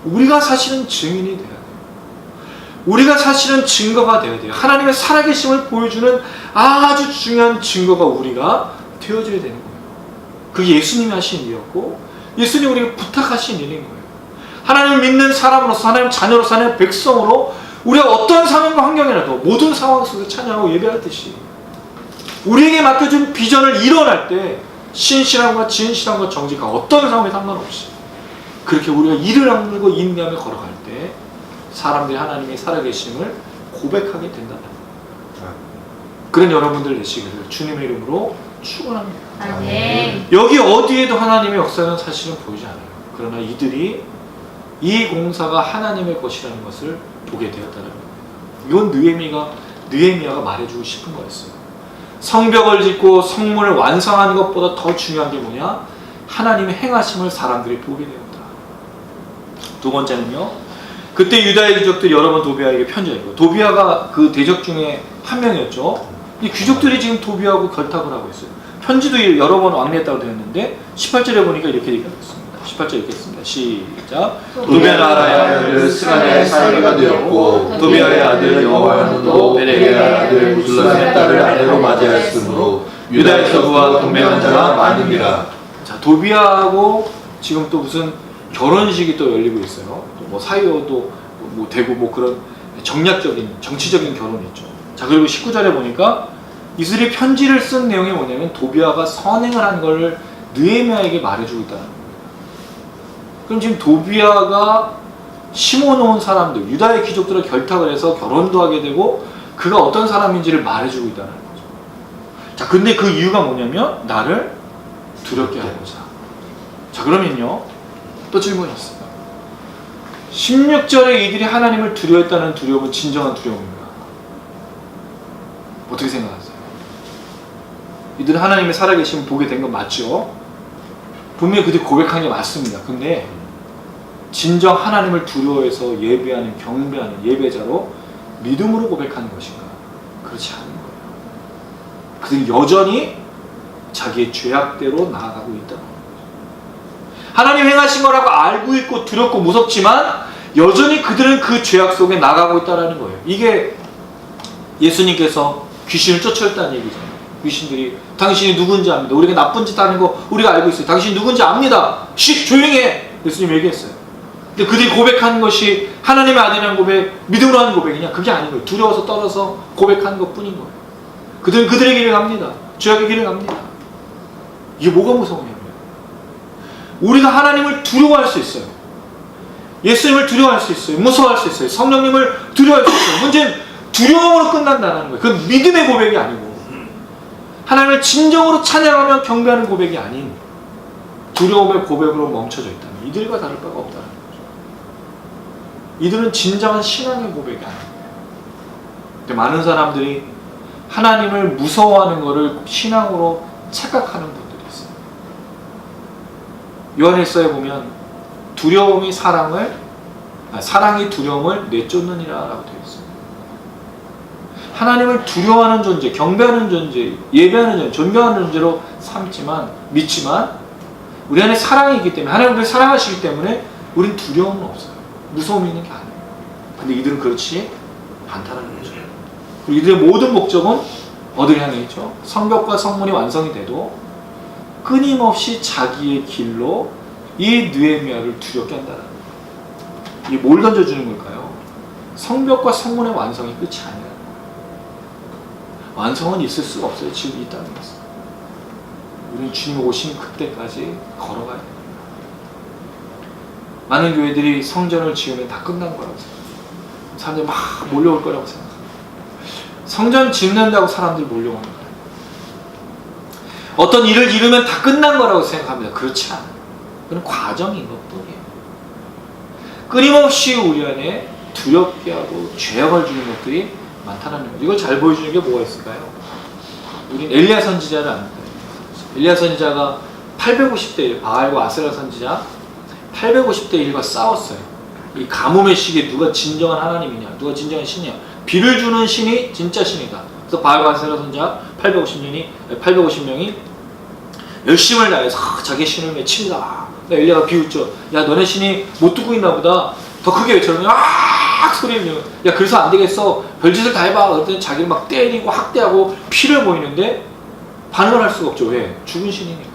우리가 사실은 증인이 돼야 돼요. 우리가 사실은 증거가 되어야 돼요. 하나님의 살아계심을 보여주는 아주 중요한 증거가 우리가 되어줘야 되는 거예요. 그게 예수님이 하신 일이었고 예수님이 우리가 부탁하신 일인 거예요. 하나님을 믿는 사람으로서, 하나님 자녀로서, 하나님 백성으로 우리가 어떤 상황과 환경이라도 모든 상황 속에서 찬양하고 예배하듯이 우리에게 맡겨준 비전을 이뤄낼 때 신실함과 진실함과 정직과 어떤 상황에 상관없이 그렇게 우리가 이를 악물고 인내하며 걸어갈 때 사람들이 하나님의 살아계심을 고백하게 된다는 거예요. 그런 여러분들 되시기를 주님의 이름으로 축원합니다. 아멘. 여기 어디에도 하나님의 역사는 사실은 보이지 않아요. 그러나 이들이 이 공사가 하나님의 것이라는 것을 보게 되었다는 거예요. 이건 느헤미야가 말해주고 싶은 거였어요. 성벽을 짓고 성문을 완성하는 것보다 더 중요한 게 뭐냐? 하나님의 행하심을 사람들이 보게 되었다. 두 번째는요. 그때 유다의 귀족들이 여러 번 도비아에게 편지했고 도비아가 그 대적 중에 한 명이었죠. 이 귀족들이 지금 도비아하고 결탁을 하고 있어요. 편지도 여러 번 왕래했다고 되었는데 18절에 보니까 이렇게 얘기하겠습니다. 18절 읽겠습니다. 시작. 도비아 나라의 아들 스간의 사위가 되었고 도비아의 아들 여호야노도 베레의 아들 무슬람의 딸을 아내로 맞이하였으므로 유다에서 그와 동맹한 자가 많으니라. 자, 도비아하고 지금 또 무슨 결혼식이 또 열리고 있어요. 뭐 사이어도 뭐 되고 뭐 그런 정략적인 정치적인 결혼이 있죠. 자, 그리고 19절에 보니까 이슬이 편지를 쓴 내용이 뭐냐면 도비아가 선행을 한 걸 느헤미야에게 말해주고 있다는 거예요. 그럼 지금 도비아가 심어놓은 사람들, 유다의 귀족들을 결탁을 해서 결혼도 하게 되고 그가 어떤 사람인지를 말해주고 있다는 거죠. 자, 근데 그 이유가 뭐냐면 나를 두렵게 하고자. 자, 그러면요 또 질문이 있습니다. 16절에 이들이 하나님을 두려워했다는 두려움은 진정한 두려움입니다. 어떻게 생각하세요? 이들은 하나님의 살아계심을 보게 된 건 맞죠? 분명히 그들이 고백한 게 맞습니다. 근데 진정 하나님을 두려워해서 예배하는, 경배하는 예배자로 믿음으로 고백하는 것인가? 그렇지 않은 거예요. 그들은 여전히 자기의 죄악대로 나아가고 있다는 거예요. 하나님 행하신 거라고 알고 있고 두렵고 무섭지만 여전히 그들은 그 죄악 속에 나가고 있다는 거예요. 이게 예수님께서 귀신을 쫓아냈다는 얘기잖아요. 귀신들이 당신이 누군지 압니다. 우리가 나쁜 짓 하는 거 우리가 알고 있어요. 당신이 누군지 압니다. 쉿! 조용히 해! 예수님 얘기했어요. 근데 그들이 고백하는 것이 하나님의 아들이라는 고백, 믿음으로 하는 고백이냐? 그게 아닌 거예요. 두려워서 떨어서 고백하는 것 뿐인 거예요. 그들은 그들의 길을 갑니다. 죄악의 길을 갑니다. 이게 뭐가 무서우냐면 우리가 하나님을 두려워할 수 있어요. 예수님을 두려워할 수 있어요. 무서워할 수 있어요. 성령님을 두려워할 수 있어요. 문제는 두려움으로 끝난다는 거예요. 그건 믿음의 고백이 아니고 하나님을 진정으로 찬양하며 경배하는 고백이 아닌 두려움의 고백으로 멈춰져 있다는, 이들과 다를 바가 없다는 거죠. 이들은 진정한 신앙의 고백이 아닌 거예요. 근데 많은 사람들이 하나님을 무서워하는 것을 신앙으로 착각하는 분들이 있어요. 요한일서에 보면 두려움이 사랑이 두려움을 내쫓느니라라고 되어 있어요. 하나님을 두려워하는 존재, 경배하는 존재, 예배하는 존재, 존경하는 존재로 믿지만 우리 안에 사랑이 있기 때문에, 하나님 우리를 사랑하시기 때문에 우린 두려움은 없어요. 무서움이 있는 게 아니에요. 근데 이들은 그렇지 않다는 거죠. 그리고 이들의 모든 목적은 어디를 향해 있죠? 성벽과 성문이 완성이 돼도 끊임없이 자기의 길로 이 느헤미야를 두렵게 한다는 거예요. 이게 뭘 던져주는 걸까요? 성벽과 성문의 완성이 끝이 아니라는 거예요. 완성은 있을 수가 없어요. 지금 이 땅에서. 우리는 주님 오신 그때까지 걸어가야 됩니다. 많은 교회들이 성전을 지으면 다 끝난 거라고 생각해요. 사람들이 막 몰려올 거라고 생각합니다. 성전 짓는다고 사람들이 몰려오는 거예요. 어떤 일을 이루면 다 끝난 거라고 생각합니다. 그렇지 않아요. 그건 과정인 것뿐이에요. 끊임없이 우리 안에 두렵게 하고 죄악을 주는 것들이 많다는 거예요. 이걸 잘 보여주는 게 뭐가 있을까요? 우린 엘리야 선지자를 압니다. 엘리야 선지자가 850대 1, 바알과 아세라 선지자 850대 1과 싸웠어요. 이 가뭄의 시기에 누가 진정한 하나님이냐, 누가 진정한 신이냐, 비를 주는 신이 진짜 신이다. 그래서 바알과 아세라 선지자 850명이 열심을 다해서 자기 신을 외칩니다. 엘리야가 비웃죠. 야, 너네 신이 못 듣고 있나 보다. 더 크게 외쳐요. 아! 막 소리를 야 그래서 안 되겠어 별짓을 다 해봐 그랬더니 자기를 막 때리고 학대하고 피를 보이는데 반응을 할 수가 없죠. 왜? 죽은 신이니까.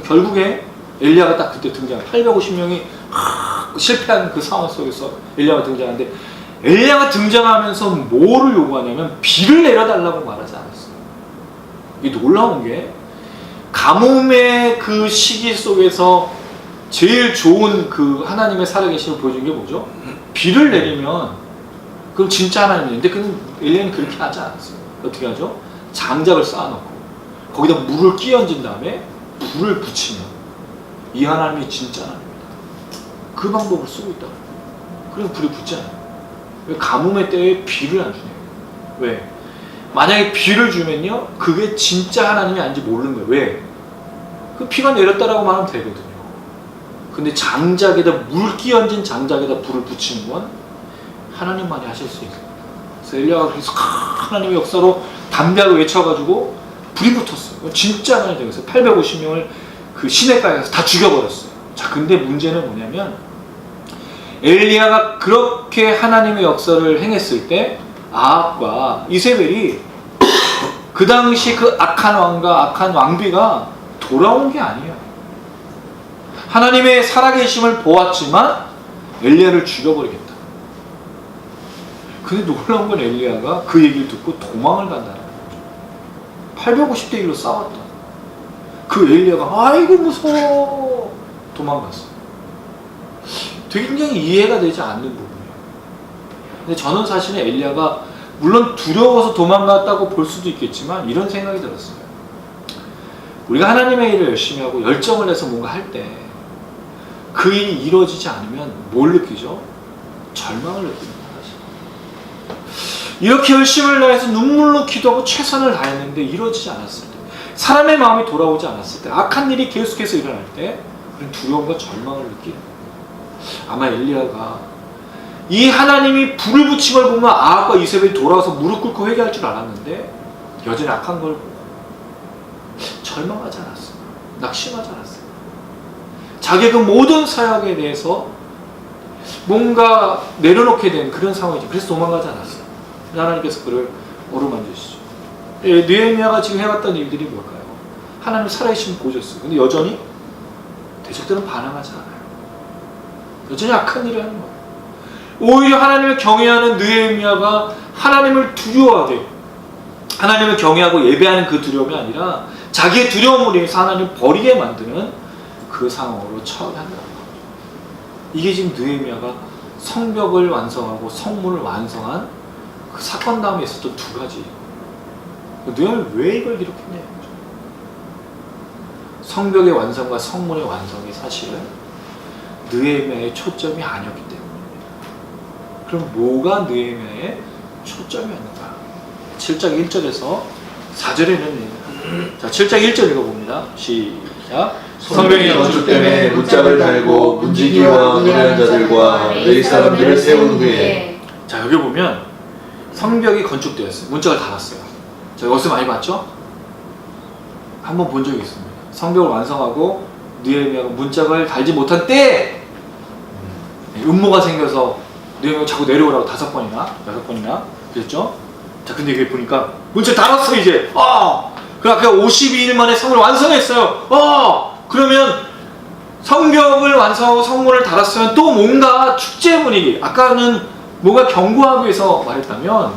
결국에 엘리야가 딱 그때 등장. 850명이 실패한 그 상황 속에서 엘리야가 등장하는데 엘리야가 등장하면서 뭐를 요구하냐면 비를 내려달라고 말하지 않았어요. 이게 놀라운 게 가뭄의 그 시기 속에서 제일 좋은 그 하나님의 살아계심을 보여준 게 뭐죠? 비를 내리면 그럼 진짜 하나님인데 근데 엘리야는 그렇게 하지 않았어요. 어떻게 하죠? 장작을 쌓아놓고 거기다 물을 끼얹은 다음에 불을 붙이면 이 하나님이 진짜 하나님입니다. 그 방법을 쓰고 있다고. 그래서 불이 붙잖아요. 왜 가뭄의 때에 비를 안 주냐고. 왜? 만약에 비를 주면요 그게 진짜 하나님이 아닌지 모르는 거예요. 왜? 그 비가 내렸다라고 말하면 되거든요. 근데 장작에다 물 끼얹은 장작에다 불을 붙이는 건 하나님만이 하실 수 있어요. 그래서 엘리야가 계속 하나님의 역사로 담대하게 외쳐가지고 불이 붙었어요. 진짜 하나님 되겠어요. 850명을 그 시내가에 가서 다 죽여버렸어요. 자, 근데 문제는 뭐냐면 엘리야가 그렇게 하나님의 역사를 행했을 때 아합과 이세벨이 그 당시 그 악한 왕과 악한 왕비가 돌아온 게 아니에요. 하나님의 살아계심을 보았지만 엘리야를 죽여버리겠다. 근데 놀라운 건 엘리야가 그 얘기를 듣고 도망을 간다는 거죠. 850대 1로 싸웠다. 그 엘리야가 아이고 무서워 도망갔어. 되게 굉장히 이해가 되지 않는 부분이에요. 근데 저는 사실은 엘리야가 물론 두려워서 도망갔다고 볼 수도 있겠지만 이런 생각이 들었어요. 우리가 하나님의 일을 열심히 하고 열정을 내서 뭔가 할 때 그 일이 이루어지지 않으면 뭘 느끼죠? 절망을 느낍니다. 이렇게 열심을 다해서 눈물로 기도하고 최선을 다했는데 이루어지지 않았을 때, 사람의 마음이 돌아오지 않았을 때, 악한 일이 계속해서 일어날 때 우리는 두려움과 절망을 느끼는 거예요. 아마 엘리야가 이 하나님이 불을 붙인 걸 보면 아합과 이세벨이 돌아와서 무릎 꿇고 회개할 줄 알았는데 여전히 악한 걸 보고 절망하지 않았어요. 낙심하지 않았어요. 자기의 그 모든 사역에 대해서 뭔가 내려놓게 된 그런 상황이죠. 그래서 도망가지 않았어요. 하나님께서 그를 어루만지시죠. 느헤미야가 지금 해왔던 일들이 뭘까요? 하나님 살아계심을 보여줬어요. 근데 여전히 대적들은 반항하지 않아요. 여전히 악한 일을 하는 거예요. 오히려 하나님을 경외하는 느헤미야가 하나님을 두려워하게, 하나님을 경외하고 예배하는 그 두려움이 아니라 자기의 두려움으로 인해서 하나님을 버리게 만드는 그 상황으로 처하게 한다는 거죠. 이게 지금 느헤미야가 성벽을 완성하고 성문을 완성한 그 사건 다음에 있었던 두 가지. 느헤미야가 왜 이걸 기록했냐 이거죠. 성벽의 완성과 성문의 완성이 사실은 느헤미야의 초점이 아니었기 때문입니다. 그럼 뭐가 느헤미야의 초점이었는가? 7장 1절에서 4절에는 자 7장 1절 읽어봅니다. 시작. 성벽의 건축 때문에 문짝을 달고 문지기와 노래하는 자들과 레위 사람들을 세운 후에 자 여기 보면 성벽이 건축되었어요. 문짝을 달았어요. 자 여기서 많이 봤죠? 한번 본 적이 있습니다. 성벽을 완성하고 느헤미야가 문짝을 달지 못한 때에 음모가 생겨서 느헤미야가 자꾸 내려오라고 5번이나 6번이나 그랬죠? 자 근데 여기 보니까 문짝 달았어 이제. 그러니까 52일 만에 성을 완성했어요. 그러면 성벽을 완성하고 성문을 달았으면 또 뭔가 축제 분위기, 아까는 뭔가 경고하기 위해서 말했다면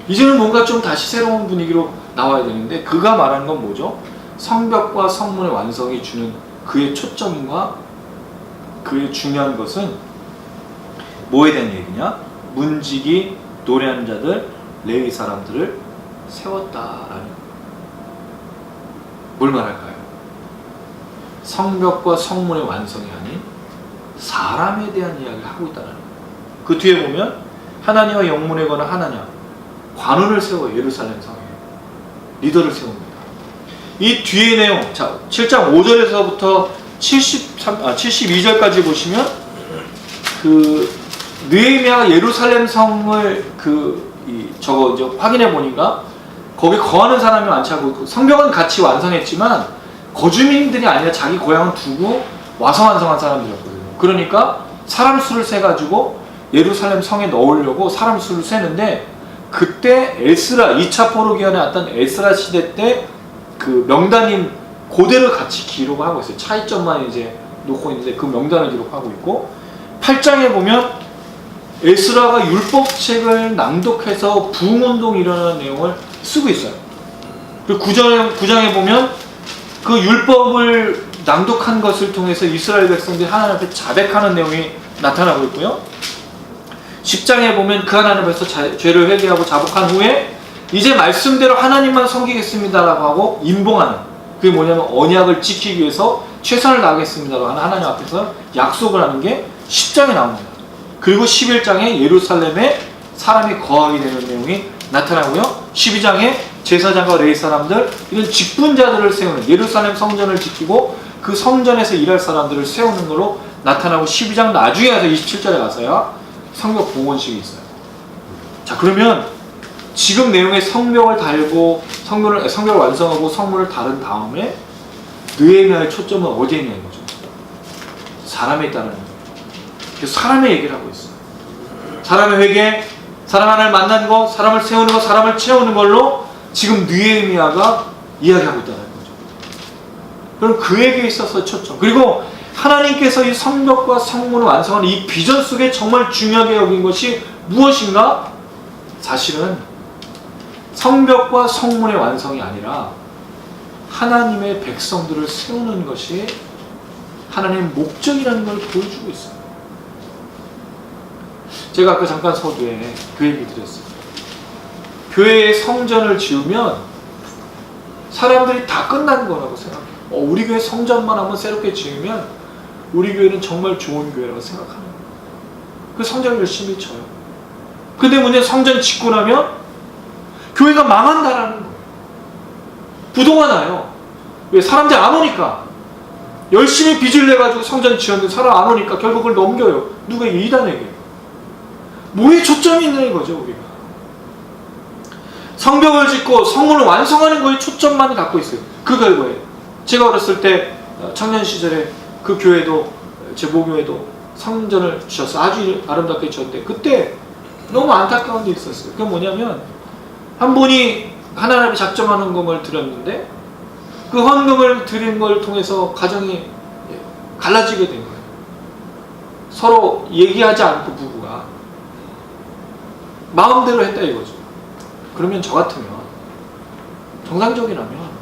이제는 뭔가 좀 다시 새로운 분위기로 나와야 되는데 그가 말하는 건 뭐죠? 성벽과 성문의 완성이 주는 그의 초점과 그의 중요한 것은 뭐에 대한 얘기냐? 문지기, 노래하는 자들, 레위 사람들을 세웠다라는 뭘 말할까요? 성벽과 성문의 완성이 아닌 사람에 대한 이야기를 하고 있다는 거예요. 그 뒤에 보면 하나님과 영문에 관한 하나냐 관원을 세워 예루살렘 성에 리더를 세웁니다. 이 뒤의 내용, 자 7장 5절에서부터 72절까지 보시면 그 느헤미야가 예루살렘 성을 저거 이제 확인해 보니까 거기 거하는 사람이 많지 않고 성벽은 같이 완성했지만 거주민들이 아니라 자기 고향을 두고 와서 완성한 사람들이었거든요. 그러니까 사람 수를 세 가지고 예루살렘 성에 넣으려고 사람 수를 세는데, 그때 에스라 2차 포로기간에 왔던 에스라 시대 때 그 명단인 그대로 같이 기록을 하고 있어요. 차이점만 이제 놓고 있는데 그 명단을 기록하고 있고, 8장에 보면 에스라가 율법책을 낭독해서 부흥운동이 일어나는 내용을 쓰고 있어요. 그리고 9장에 보면 그 율법을 낭독한 것을 통해서 이스라엘 백성들이 하나님 앞에 자백하는 내용이 나타나고 있고요. 10장에 보면 그 하나님 앞에서 죄를 회개하고 자복한 후에 이제 말씀대로 하나님만 섬기겠습니다라고 하고 임봉하는, 그게 뭐냐면 언약을 지키기 위해서 최선을 다하겠습니다라고 하는 하나님 앞에서 약속을 하는 게 10장에 나옵니다. 그리고 11장에 예루살렘에 사람이 거하게 되는 내용이 나타나고요. 12장에 제사장과 레위 사람들, 이런 직분자들을 세우는, 예루살렘 성전을 지키고 그 성전에서 일할 사람들을 세우는 걸로 나타나고, 12장 나중에 가서 27절에 가서야 성벽 봉헌식이 있어요. 자, 그러면 지금 내용의 성벽을 달고 성벽을 완성하고 성문을 다른 다음에 느헤미야의 초점은 어디에 있는 거죠? 사람에 있다는 거예요. 그래서 사람의 얘기를 하고 있어요. 사람의 회개, 사람 하나를 만난 거, 사람을 세우는 거, 사람을 채우는 걸로 지금 느헤미야가 이야기하고 있다는 거죠. 그럼 그에게 있어서 초점. 그리고 하나님께서 이 성벽과 성문을 완성하는 이 비전 속에 정말 중요하게 여긴 것이 무엇인가? 사실은 성벽과 성문의 완성이 아니라 하나님의 백성들을 세우는 것이 하나님의 목적이라는 걸 보여주고 있어요. 제가 아까 잠깐 서두에 그 얘기 드렸어요. 교회에 성전을 지으면 사람들이 다 끝난 거라고 생각해요. 우리 교회 성전만 한번 새롭게 지으면 우리 교회는 정말 좋은 교회라고 생각하는 거예요. 그 성전을 열심히 쳐요. 근데 문제는 성전 짓고 나면 교회가 망한다라는 거예요. 부도가 나요. 왜? 사람들이 안 오니까. 열심히 빚을 내가지고 성전 지었는데 사람 안 오니까 결국 그걸 넘겨요. 누가? 이단에게. 뭐에 초점이 있는 거죠, 우리가. 성벽을 짓고 성문을 완성하는 거에 초점만 갖고 있어요. 그 결과에 제가 어렸을 때 청년 시절에 그 교회도, 제 모교회도 성전을 주셔서 아주 아름답게 지었는데 그때 너무 안타까운 게 있었어요. 그게 뭐냐면 한 분이 하나님이 작정한 헌금을 드렸는데 그 헌금을 드린 걸 통해서 가정이 갈라지게 된 거예요. 서로 얘기하지 않고 부부가 마음대로 했다 이거죠. 그러면 저 같으면 정상적이라면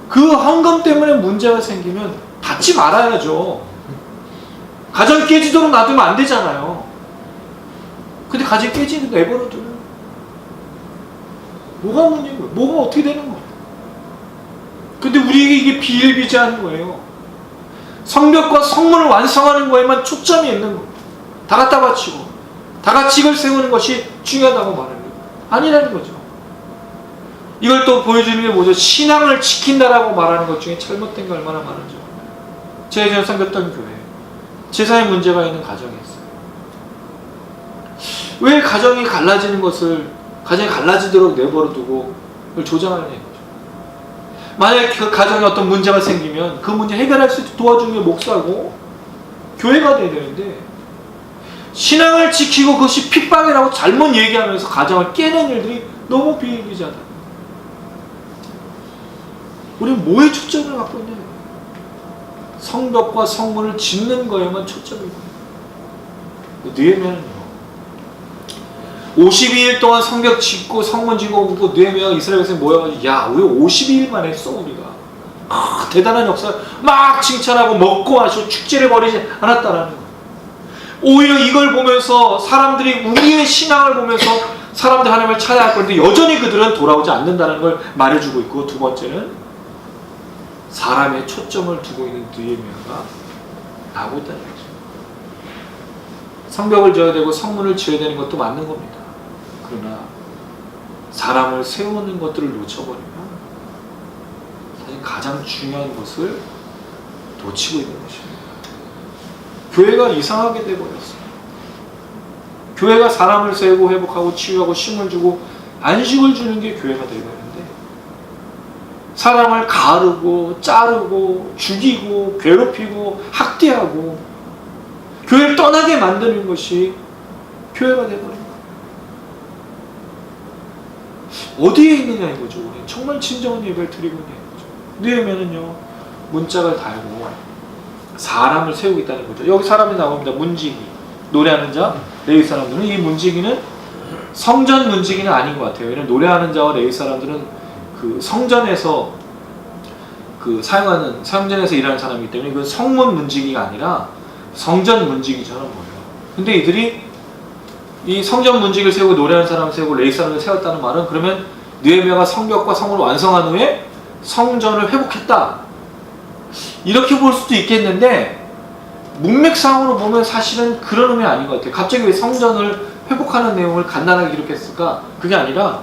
그 헌금 때문에 문제가 생기면 받지 말아야죠. 가정 깨지도록 놔두면 안 되잖아요. 근데 가정 깨지는 내버려두면 뭐가 문제인 거예요? 뭐가 어떻게 되는 거예요? 근데 우리에게 이게 비일비재한 거예요. 성벽과 성문을 완성하는 거에만 초점이 있는 거예요. 다 갖다 바치고 다 같이 이걸 세우는 것이 중요하다고 말하는 거예요. 아니라는 거죠. 이걸 또 보여주는 게 뭐죠? 신앙을 지킨다라고 말하는 것 중에 잘못된 게 얼마나 많은지. 제가 예전에 섬겼던 교회, 제사의 문제가 있는 가정이었어요. 왜 가정이 갈라지는 것을, 가정이 갈라지도록 내버려두고 그걸 조장하느냐 이거죠. 만약에 그 가정에 어떤 문제가 생기면 그 문제 해결할 수 있도록 도와주는 게 목사고 교회가 돼야 되는데, 신앙을 지키고 그것이 핍박이라고 잘못 얘기하면서 가정을 깨는 일들이 너무 비일비재하다. 우리는 뭐에 초점을 갖고 있냐? 성벽과 성문을 짓는 거에만 초점이 있고, 느헤미야는요 52일 동안 성벽 짓고 성문 짓고 느헤미야가 이스라엘 백성이 모여가지고, 야 우리 52일만 했어 우리가. 대단한 역사 막 칭찬하고 먹고 마시고 축제를 벌이지 않았다라는 거예요. 오히려 이걸 보면서 사람들이 우리의 신앙을 보면서 사람들 하나님을 찾아갈 건데 여전히 그들은 돌아오지 않는다는 걸 말해주고 있고, 두 번째는 사람의 초점을 두고 있는 느헤미야가 나오고 있다는 거죠. 성벽을 지어야 되고 성문을 지어야 되는 것도 맞는 겁니다. 그러나 사람을 세우는 것들을 놓쳐버리면 사실 가장 중요한 것을 놓치고 있는 것입니다. 교회가 이상하게 돼버렸어요. 교회가 사람을 세우고 회복하고 치유하고 쉼을 주고 안식을 주는 게 교회가 되버렸는데, 사람을 가르고 자르고 죽이고 괴롭히고 학대하고 교회를 떠나게 만드는 것이 교회가 되어버린 거예요. 어디에 있느냐 이거죠. 우리 정말 진정한 예배를 드리고 있는 거죠. 느헤미야는요 문짝을 달고 사람을 세우겠다는 거죠. 여기 사람이 나옵니다. 문지기, 노래하는 자, 레위 사람들은 이 문지기는 성전 문지기는 아닌 것 같아요. 왜냐면 노래하는 자와 레위 사람들은 그 성전에서 그 성전에서 일하는 사람이기 때문에 이건 성문 문지기가 아니라 성전 문지기처럼 보여요. 근데 이들이 이 성전 문지기를 세우고 노래하는 사람을 세우고 레위 사람을 세웠다는 말은 그러면 느헤미야가 성벽과 성을 완성한 후에 성전을 회복했다 이렇게 볼 수도 있겠는데 문맥상으로 보면 사실은 그런 의미 아닌 것 같아요. 갑자기 왜 성전을 회복하는 내용을 간단하게 기록했을까? 그게 아니라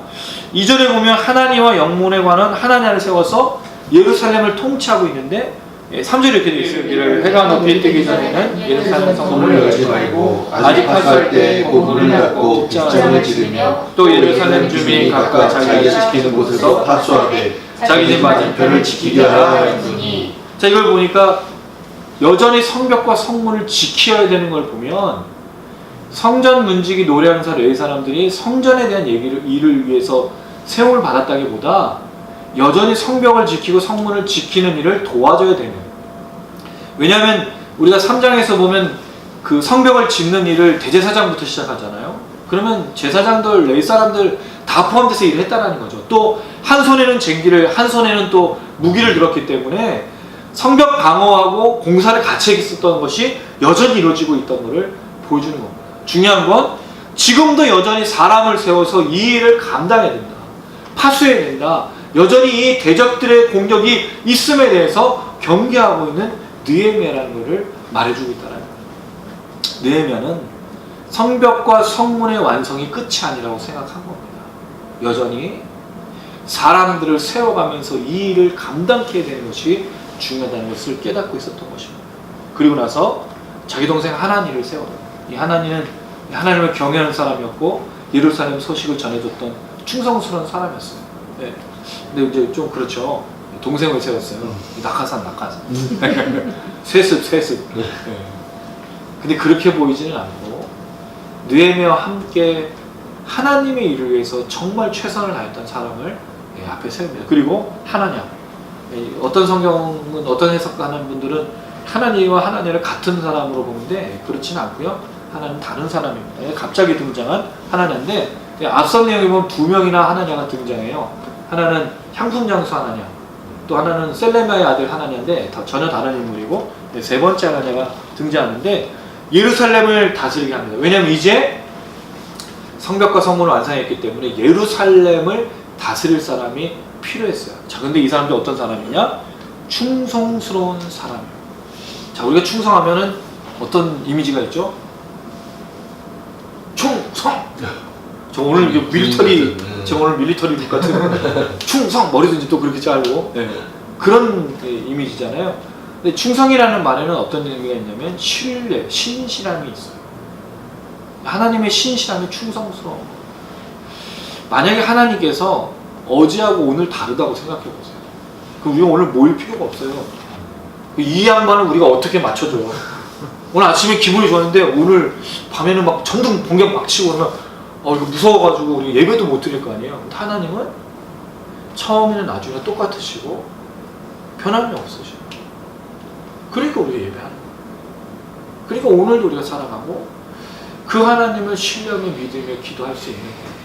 이전에 보면 하나니와 영문에 관한 하나냐를 세워서 예루살렘을 통치하고 있는데 3절에 이렇게 되어 있어요. 이를 해가 높이 뜨기 전에는 예루살렘 성문을 열지 말고 아직 파수할 때 그 문을 닫고 빗장을 지르며 또 예루살렘 주민이 각각 자기가 지키는 곳에서 파수하되 자기 집 맞은편을 지키게 하라 하였으니. 자, 이걸 보니까 여전히 성벽과 성문을 지켜야 되는 걸 보면 성전 문지기 노래하는 레위 사람들이 성전에 대한 일을 위해서 세움을 받았다기보다 여전히 성벽을 지키고 성문을 지키는 일을 도와줘야 되는. 왜냐하면 우리가 3장에서 보면 그 성벽을 짓는 일을 대제사장부터 시작하잖아요. 그러면 제사장들, 레위 사람들 다 포함돼서 일을 했다는 거죠. 또 한 손에는 쟁기를, 한 손에는 또 무기를 들었기 때문에 성벽 방어하고 공사를 같이 했었던 것이 여전히 이루어지고 있던 것을 보여주는 겁니다. 중요한 건 지금도 여전히 사람을 세워서 이 일을 감당해야 된다. 파수해야 된다. 여전히 이 대적들의 공격이 있음에 대해서 경계하고 있는 느헤미야라는 것을 말해주고 있다는 거예요. 느헤미야는 성벽과 성문의 완성이 끝이 아니라고 생각한 겁니다. 여전히 사람들을 세워가면서 이 일을 감당해야 되는 것이 중요하다는 것을 깨닫고 있었던 것입니다. 그리고 나서 자기 동생 하나니를 세워요. 이 하나니는 하나님을 경외하는 사람이었고 예루살렘 소식을 전해줬던 충성스러운 사람이었어요. 네. 근데 이제 좀 그렇죠. 동생을 세웠어요. 낙하산. 세습. 네. 근데 그렇게 보이지는 않고 느헤미야와 함께 하나님의 일을 위해서 정말 최선을 다했던 사람을 앞에 세웁니다. 그리고 하나냐. 어떤 성경은 어떤 해석하는 분들은 하나님과 하나님을 같은 사람으로 보는데 그렇지는 않고요. 하나님은 다른 사람입니다. 갑자기 등장한 하나냐인데 앞선 내용에 보면 두 명이나 하나냐가 등장해요. 하나는 향품장수 하나냐, 또 하나는 셀레미야의 아들 하나냐인데 전혀 다른 인물이고 세 번째 하나냐가 등장하는데 예루살렘을 다스리게 합니다. 왜냐하면 이제 성벽과 성문을 완성했기 때문에 예루살렘을 다스릴 사람이 필요했어요. 자, 근데 이 사람도 어떤 사람이냐? 충성스러운 사람이에요. 자, 우리가 충성하면은 어떤 이미지가 있죠? 충성! 저 오늘 밀리터리 룩 같은 충성! 머리도 이제 또 그렇게 자르고 네. 그런 이미지잖아요. 근데 충성이라는 말에는 어떤 의미가 있냐면 신뢰, 신실함이 있어요. 하나님의 신실함이 충성스러운 거예요. 만약에 하나님께서 어제하고 오늘 다르다고 생각해 보세요. 그럼 우리가 오늘 모일 필요가 없어요. 이 양반을 우리가 어떻게 맞춰줘요? 오늘 아침에 기분이 좋았는데 오늘 밤에는 막 전등 번개 막 치고 그러면 이거 무서워가지고 우리 예배도 못 드릴 거 아니에요. 근데 하나님은 처음이나 나중에 똑같으시고 변함이 없으시고 그러니까 우리가 예배하는 거예요. 그러니까 오늘도 우리가 살아가고 그 하나님을 신뢰하며 믿으며 기도할 수 있는 거예요.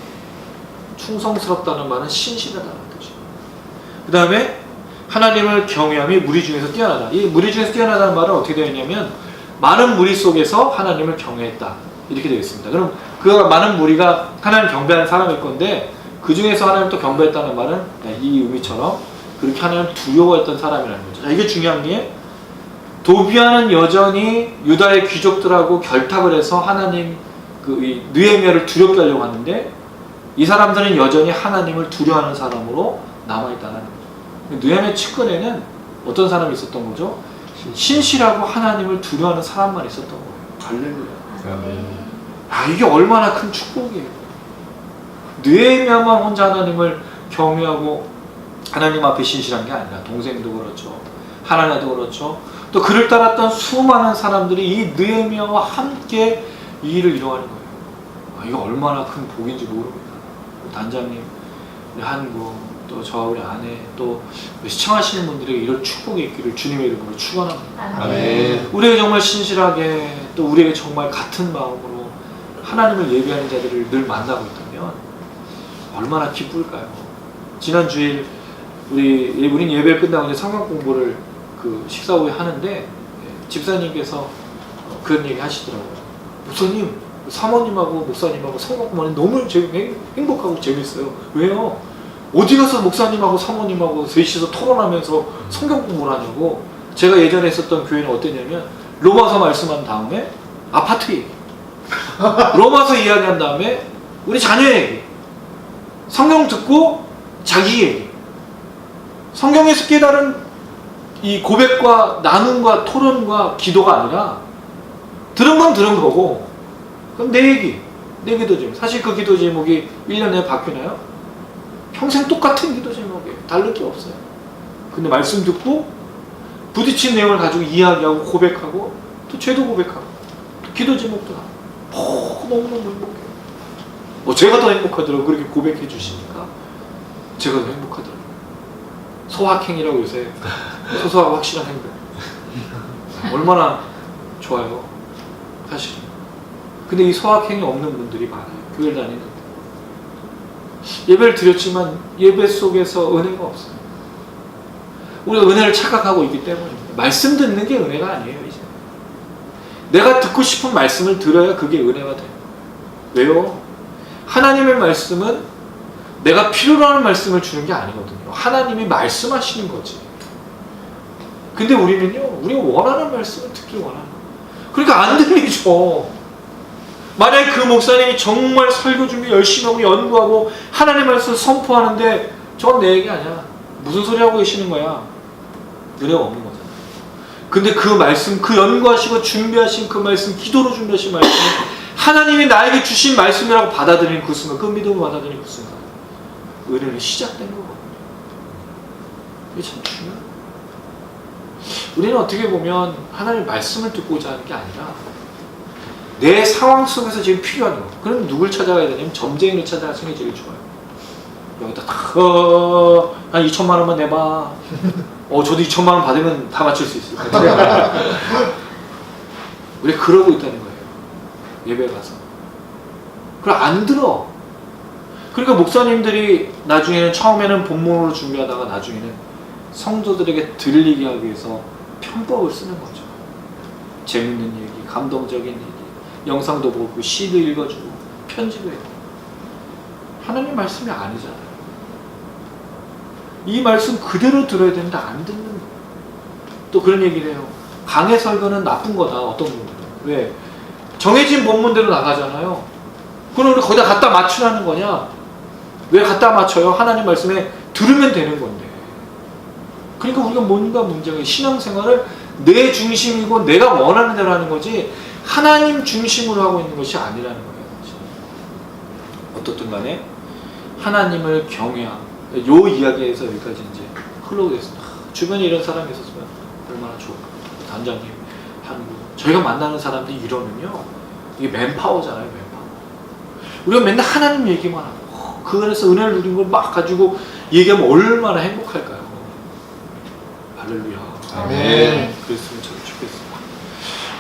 충성스럽다는 말은 신실하다는 뜻이에요. 그 다음에 하나님을 경외함이 무리 중에서 뛰어나다. 이 무리 중에서 뛰어나다는 말은 어떻게 되어 있냐면 많은 무리 속에서 하나님을 경외했다. 이렇게 되어 있습니다. 그럼 그 많은 무리가 하나님 경배하는 사람일 건데 그 중에서 하나님 또 경배했다는 말은 이 의미처럼 그렇게 하나님 두려워했던 사람이라는 거죠. 자, 이게 중요한 게 도비아는 여전히 유다의 귀족들하고 결탁을 해서 하나님 이 느헤미야를 두렵게 하려고 하는데 이 사람들은 여전히 하나님을 두려워하는 사람으로 남아있다는 거죠. 느헤미야 측근에는 어떤 사람이 있었던 거죠? 신실하고 하나님을 두려워하는 사람만 있었던 거예요. 할렐루야. 이게 얼마나 큰 축복이에요. 느헤미야만 혼자 하나님을 경외하고 하나님 앞에 신실한 게 아니라 동생도 그렇죠. 하나냐도 그렇죠. 또 그를 따랐던 수많은 사람들이 이 느헤미야와 함께 이 일을 이루어가는 거예요. 이거 얼마나 큰 복인지 모릅니다. 단장님, 우리 한국, 또 저와 우리 아내, 또 시청하시는 분들에게 이런 축복이 있기를 주님의 이름으로 축원합니다. 아멘. 우리에게 정말 신실하게 또 우리에게 정말 같은 마음으로 하나님을 예배하는 자들을 늘 만나고 있다면 얼마나 기쁠까요? 지난 주일 우린 예배 끝나고 이제 성경 공부를 그 식사 후에 하는데 집사님께서 그런 얘기 하시더라고요. 목사님, 사모님하고 목사님하고 성경 공부하는 너무 행복하고 재밌어요. 왜요? 어디 가서 목사님하고 사모님하고 셋이서 토론하면서 성경 공부를 하냐고. 제가 예전에 있었던 교회는 어땠냐면 로마서 말씀한 다음에 아파트 얘기, 로마서 이야기한 다음에 우리 자녀 얘기, 성경 듣고 자기 얘기, 성경에서 깨달은 이 고백과 나눔과 토론과 기도가 아니라 들은 건 들은 거고, 그럼 내 얘기, 내 기도 제목. 사실 그 기도 제목이 1년 내에 바뀌나요? 평생 똑같은 기도 제목이에요. 다를 게 없어요. 근데 말씀 듣고 부딪힌 내용을 가지고 이야기하고 고백하고 또 죄도 고백하고 또 기도 제목도 하고 너무너무 행복해요. 제가 더 행복하더라고요. 그렇게 고백해 주시니까 제가 더 행복하더라고요. 소확행이라고 요새 소소하고 확실한 행복. 얼마나 좋아요. 사실. 근데 이 소확행이 없는 분들이 많아요. 교회를 다니는데. 예배를 드렸지만 예배 속에서 은혜가 없어요. 우리가 은혜를 착각하고 있기 때문입니다. 말씀 듣는 게 은혜가 아니에요. 이제 내가 듣고 싶은 말씀을 들어야 그게 은혜가 돼요. 왜요? 하나님의 말씀은 내가 필요로 하는 말씀을 주는 게 아니거든요. 하나님이 말씀하시는 거지. 근데 우리는요, 우리가 원하는 말씀을 듣기 원하는 거예요. 그러니까 안 들리죠. 만약에 그 목사님이 정말 설교 준비 열심히 하고 연구하고 하나님 말씀을 선포하는데 저건 내 얘기 아니야. 무슨 소리 하고 계시는 거야? 은혜가 없는 거잖아. 근데 그 말씀, 그 연구하시고 준비하신 그 말씀, 기도로 준비하신 말씀은 하나님이 나에게 주신 말씀이라고 받아들이는 그 순간, 그 믿음을 받아들이는 그 순간 은혜는 시작된 거거든요. 이게 참 중요해요. 우리는 어떻게 보면 하나님의 말씀을 듣고자 하는 게 아니라 내 상황 속에서 지금 필요한 거. 그럼 누굴 찾아가야 되냐면 점쟁이를 찾아가시는 게 제일 좋아요. 여기다 한 2천만 원만 내봐. 저도 2천만 원 받으면 다 맞출 수 있어요. 우리 그러고 있다는 거예요. 예배 가서. 그걸 안 들어. 그러니까 목사님들이 나중에는 처음에는 본문으로 준비하다가 나중에는 성도들에게 들리게 하기 위해서 편법을 쓰는 거죠. 재밌는 얘기, 감동적인 얘기, 영상도 보고 시도 읽어주고 편지도 해요. 하나님 말씀이 아니잖아요. 이 말씀 그대로 들어야 되는데 안 듣는 거예요. 또 그런 얘기를 해요. 강해 설교는 나쁜 거다. 어떤 분들은. 왜? 정해진 본문대로 나가잖아요. 그럼 우리 거기다 갖다 맞추라는 거냐? 왜 갖다 맞춰요? 하나님 말씀에 들으면 되는 건데. 그러니까 우리가 뭔가 문제가 신앙생활을 내 중심이고 내가 원하는 대로 하는 거지 하나님 중심으로 하고 있는 것이 아니라는 거예요. 어떻든 간에 하나님을 경외함. 요 이야기에서 여기까지 이제 흘러오겠습니다. 주변에 이런 사람이 있었으면 얼마나 좋을까. 단장님, 한국. 저희가 만나는 사람들이 이러면요. 이게 맨파워잖아요, 맨파워. 우리가 맨날 하나님 얘기만 하고, 그 안에서 은혜를 누린 걸 막 가지고 얘기하면 얼마나 행복할까요? 할렐루야. 아멘. 그랬으면 참 좋겠습니다.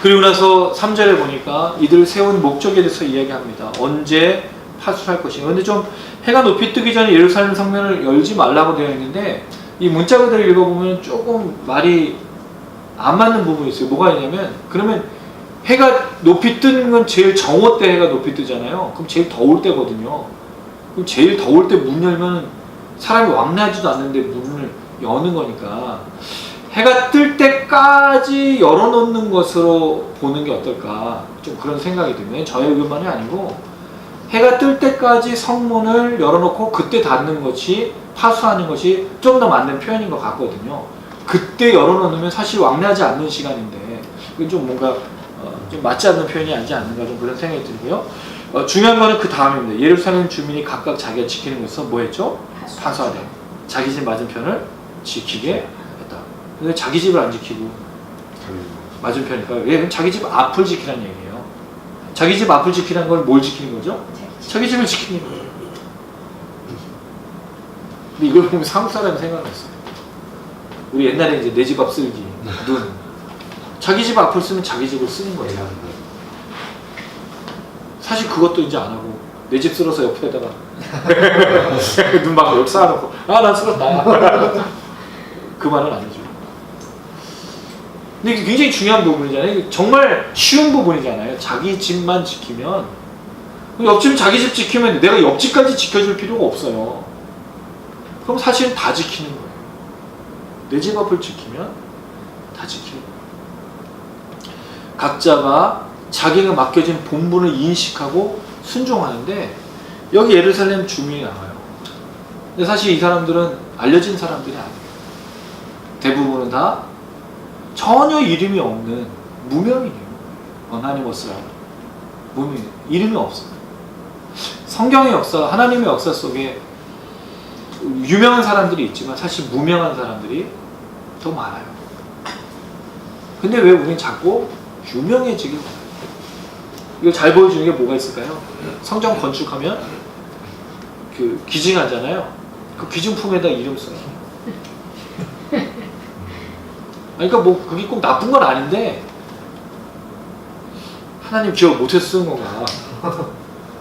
그리고 나서 3절에 보니까 이들 세운 목적에 대해서 이야기합니다. 언제 파수할 것인가. 근데 좀 해가 높이 뜨기 전에 예루살렘 성면을 열지 말라고 되어 있는데 이 문자 그대로 읽어보면 조금 말이 안 맞는 부분이 있어요. 뭐가 있냐면 그러면 해가 높이 뜨는 건 제일 정오 때 해가 높이 뜨잖아요. 그럼 제일 더울 때거든요. 그럼 제일 더울 때 문 열면 사람이 왕래하지도 않는데 문을 여는 거니까 해가 뜰 때까지 열어놓는 것으로 보는 게 어떨까 좀 그런 생각이 드네요. 저의 의견만이 아니고 해가 뜰 때까지 성문을 열어놓고 그때 닫는 것이 파수하는 것이 좀 더 맞는 표현인 것 같거든요. 그때 열어놓으면 사실 왕래하지 않는 시간인데 이건 좀 뭔가 좀 맞지 않는 표현이 아니지 않는가 좀 그런 생각이 들고요. 중요한 거는 그 다음입니다. 예루살렘 주민이 각각 자기가 지키는 것에서 뭐 했죠? 파수하되 자기 집 맞은편을 지키게 했다. 근데 자기 집을 안 지키고 맞은편이니까 자기 집 앞을 지키라는 얘기예요. 자기 집 앞을 지키라는 걸 뭘 지키는 거죠? 자기 집을 지키는 거예요. 근데 이걸 보면 한국 사람이 생각났어요. 우리 옛날에 이제 내 집 앞 쓸기, 눈. 자기 집 앞을 쓰면 자기 집을 쓰는 거예요. 사실 그것도 이제 안 하고 내 집 쓸어서 옆에다가 눈 막 여기 쌓아놓고 난 쓸었다. 그 말은 안 해줘. 근데 이게 굉장히 중요한 부분이잖아요. 이게 정말 쉬운 부분이잖아요. 자기 집만 지키면 옆집 자기 집 지키면 내가 옆집까지 지켜줄 필요가 없어요. 그럼 사실은 다 지키는 거예요. 내 집 앞을 지키면 다 지키는 거예요. 각자가 자기가 맡겨진 본분을 인식하고 순종하는데 여기 예루살렘 주민이 나와요. 근데 사실 이 사람들은 알려진 사람들이 아니에요. 대부분은 다 전혀 이름이 없는 무명이에요. 어나니머스라고. 무명, 이름이 없어요. 성경의 역사, 하나님의 역사 속에 유명한 사람들이 있지만 사실 무명한 사람들이 더 많아요. 근데 왜 우리는 자꾸 유명해지길 원해요? 이걸 잘 보여주는 게 뭐가 있을까요? 성전 건축하면 그 기증하잖아요. 그 기증품에다 이름 써요. 그러니까 뭐 그게 꼭 나쁜 건 아닌데 하나님 기억 못해서 쓴 건가?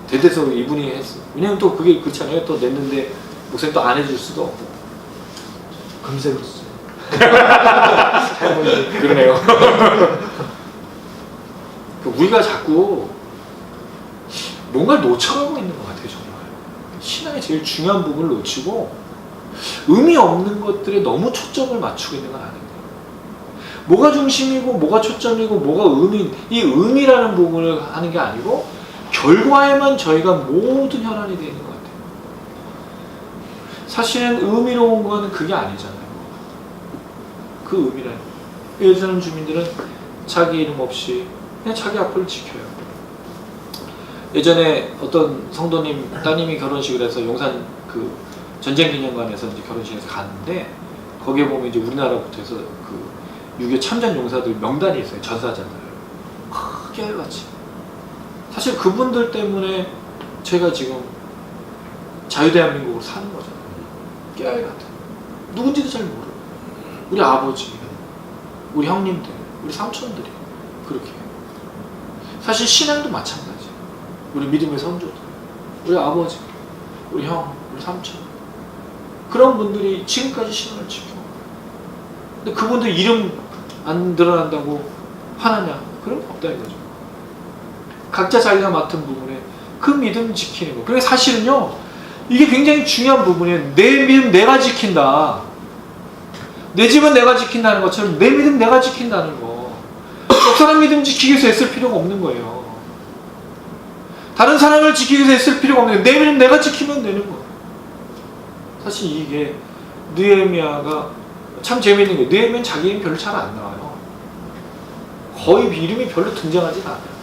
대대서 이분이 했어. 왜냐면 또 그게 그렇잖아요. 또 냈는데 목사님 또 안 해줄 수도 없고. 검색을 했어요. 그러네요. 우리가 자꾸 뭔가를 놓쳐가고 있는 것 같아요. 정말 신앙의 제일 중요한 부분을 놓치고 의미 없는 것들에 너무 초점을 맞추고 있는 건 아닌데 뭐가 중심이고 뭐가 초점이고 뭐가 이 의미라는 부분을 하는 게 아니고 결과에만 저희가 모든 혈안이 되어 있는 것 같아요. 사실은 의미로운 건 그게 아니잖아요. 그 의미라는 예루살렘 주민들은 자기 이름 없이 그냥 자기 앞을 지켜요. 예전에 어떤 성도님 따님이 결혼식을 해서 용산 그 전쟁기념관에서 이제 결혼식에서 갔는데 거기에 보면 이제 우리나라부터 해서 그 6.25 참전 용사들 명단이 있어요. 전사자들 깨알같이. 사실 그분들 때문에 제가 지금 자유대한민국으로 사는 거잖아요. 깨알같은 누군지도 잘 모르고 우리 아버지, 우리 형님들, 우리 삼촌들이 그렇게 해요. 사실 신앙도 마찬가지예요. 우리 믿음의 성도들, 우리 아버지, 우리 형, 우리 삼촌 그런 분들이 지금까지 신앙을 지켜. 근데 그분들 이름 안 드러난다고 화나냐? 그런 거 없다 이거죠. 각자 자기가 맡은 부분에 그 믿음 지키는 거. 그러니까 사실은요, 이게 굉장히 중요한 부분이에요. 내 믿음 내가 지킨다. 내 집은 내가 지킨다는 것처럼 내 믿음 내가 지킨다는 거. 옆 사람 믿음 지키기 위해서 애쓸 필요가 없는 거예요. 다른 사람을 지키기 위해서 애쓸 필요가 없는 거예요. 내 믿음 내가 지키면 되는 거예요. 사실 이게 느헤미야가 참 재미있는 게 느헤미야는 자기 이름 별로 잘 안 나와요. 거의 이름이 별로 등장하지 않아요.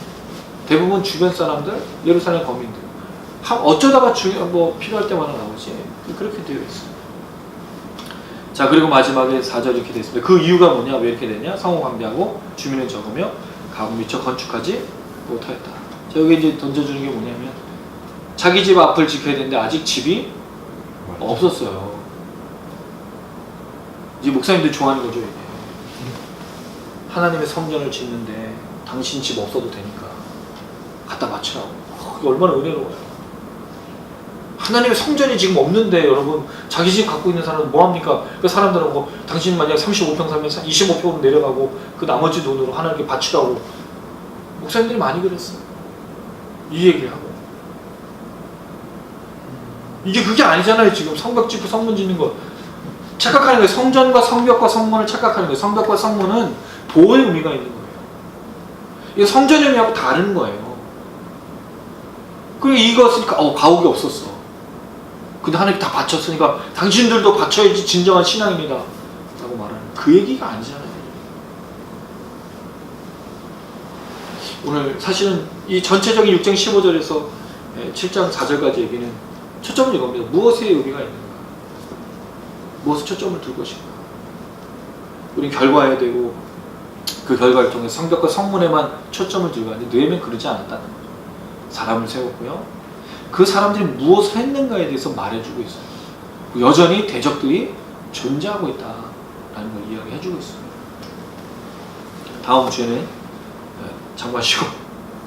대부분 주변 사람들, 예루살렘 거민들 어쩌다가 뭐 필요할 때마다 나오지. 그렇게 되어 있어요. 자, 그리고 마지막에 4절 이렇게 되어 있습니다. 그 이유가 뭐냐? 왜 이렇게 되냐? 성읍 광대하고 주민은 적으며 가구 미처 건축하지 못하였다. 자, 여기 이제 던져주는 게 뭐냐면 자기 집 앞을 지켜야 되는데 아직 집이 없었어요. 이제 목사님들 좋아하는 거죠. 이게. 하나님의 성전을 짓는데 당신 집 없어도 되니까 갖다 바치라고. 그게 얼마나 은혜로워요. 하나님의 성전이 지금 없는데 여러분 자기 집 갖고 있는 사람은 뭐합니까? 그 사람들하고 당신 만약 35평 살면 25평으로 내려가고 그 나머지 돈으로 하나님께 바치라고. 목사님들이 많이 그랬어요. 이 얘기를 하고. 이게 그게 아니잖아요. 지금 성벽 짓고 성문 짓는 거 착각하는 거예요. 성전과 성벽과 성문을 착각하는 거예요. 성벽과 성문은 보호의 의미가 있는 거예요. 이게 성전의 의미하고 다른 거예요. 그리고 이것은 가옥이 없었어. 근데 하나님 다 바쳤으니까 당신들도 바쳐야지 진정한 신앙입니다 라고 말하는 그 얘기가 아니잖아요. 오늘 사실은 이 전체적인 6장 15절에서 7장 4절까지 얘기는 초점은 이겁니다. 무엇에 의미가 있는가? 무엇에 초점을 둘 것인가? 우리는 결과해야 되고 그 결과를 통해 성벽과 성문에만 초점을 들고 하는데 느헤미야는 그러지 않았다는 거죠. 사람을 세웠고요. 그 사람들이 무엇을 했는가에 대해서 말해주고 있어요. 여전히 대적들이 존재하고 있다라는 걸 이야기해주고 있습니다. 다음 주에는 잠깐 쉬고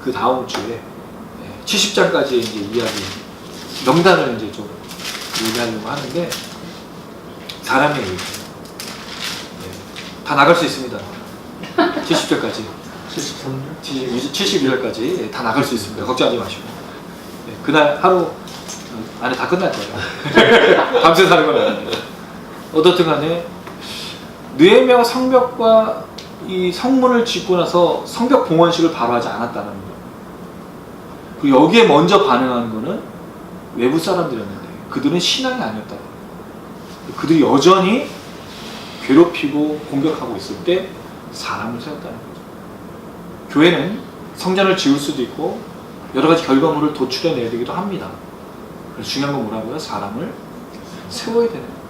그 다음 주에 70장까지 이제 이야기 명단을 이제 좀 얘기하려고 하는데 사람의 얘기예요. 다 나갈 수 있습니다. 70절까지 71절까지 다 나갈 수 있습니다. 걱정하지 마시고 그날 하루 안에 다 끝날 거예요. 밤새 사는 건 아닙니다. 어떻든 간에 느헤미야가 성벽과 이 성문을 짓고 나서 성벽 봉헌식을 바로 하지 않았다는 거예요. 그리고 여기에 먼저 반응한 거는 외부 사람들이었는데 그들은 신앙이 아니었다. 그들이 여전히 괴롭히고 공격하고 있을 때 사람을 세웠다는 거죠. 교회는 성전을 지을 수도 있고 여러 가지 결과물을 도출해내야 되기도 합니다. 그래서 중요한 건 뭐라고요? 사람을 세워야 되는 거예요.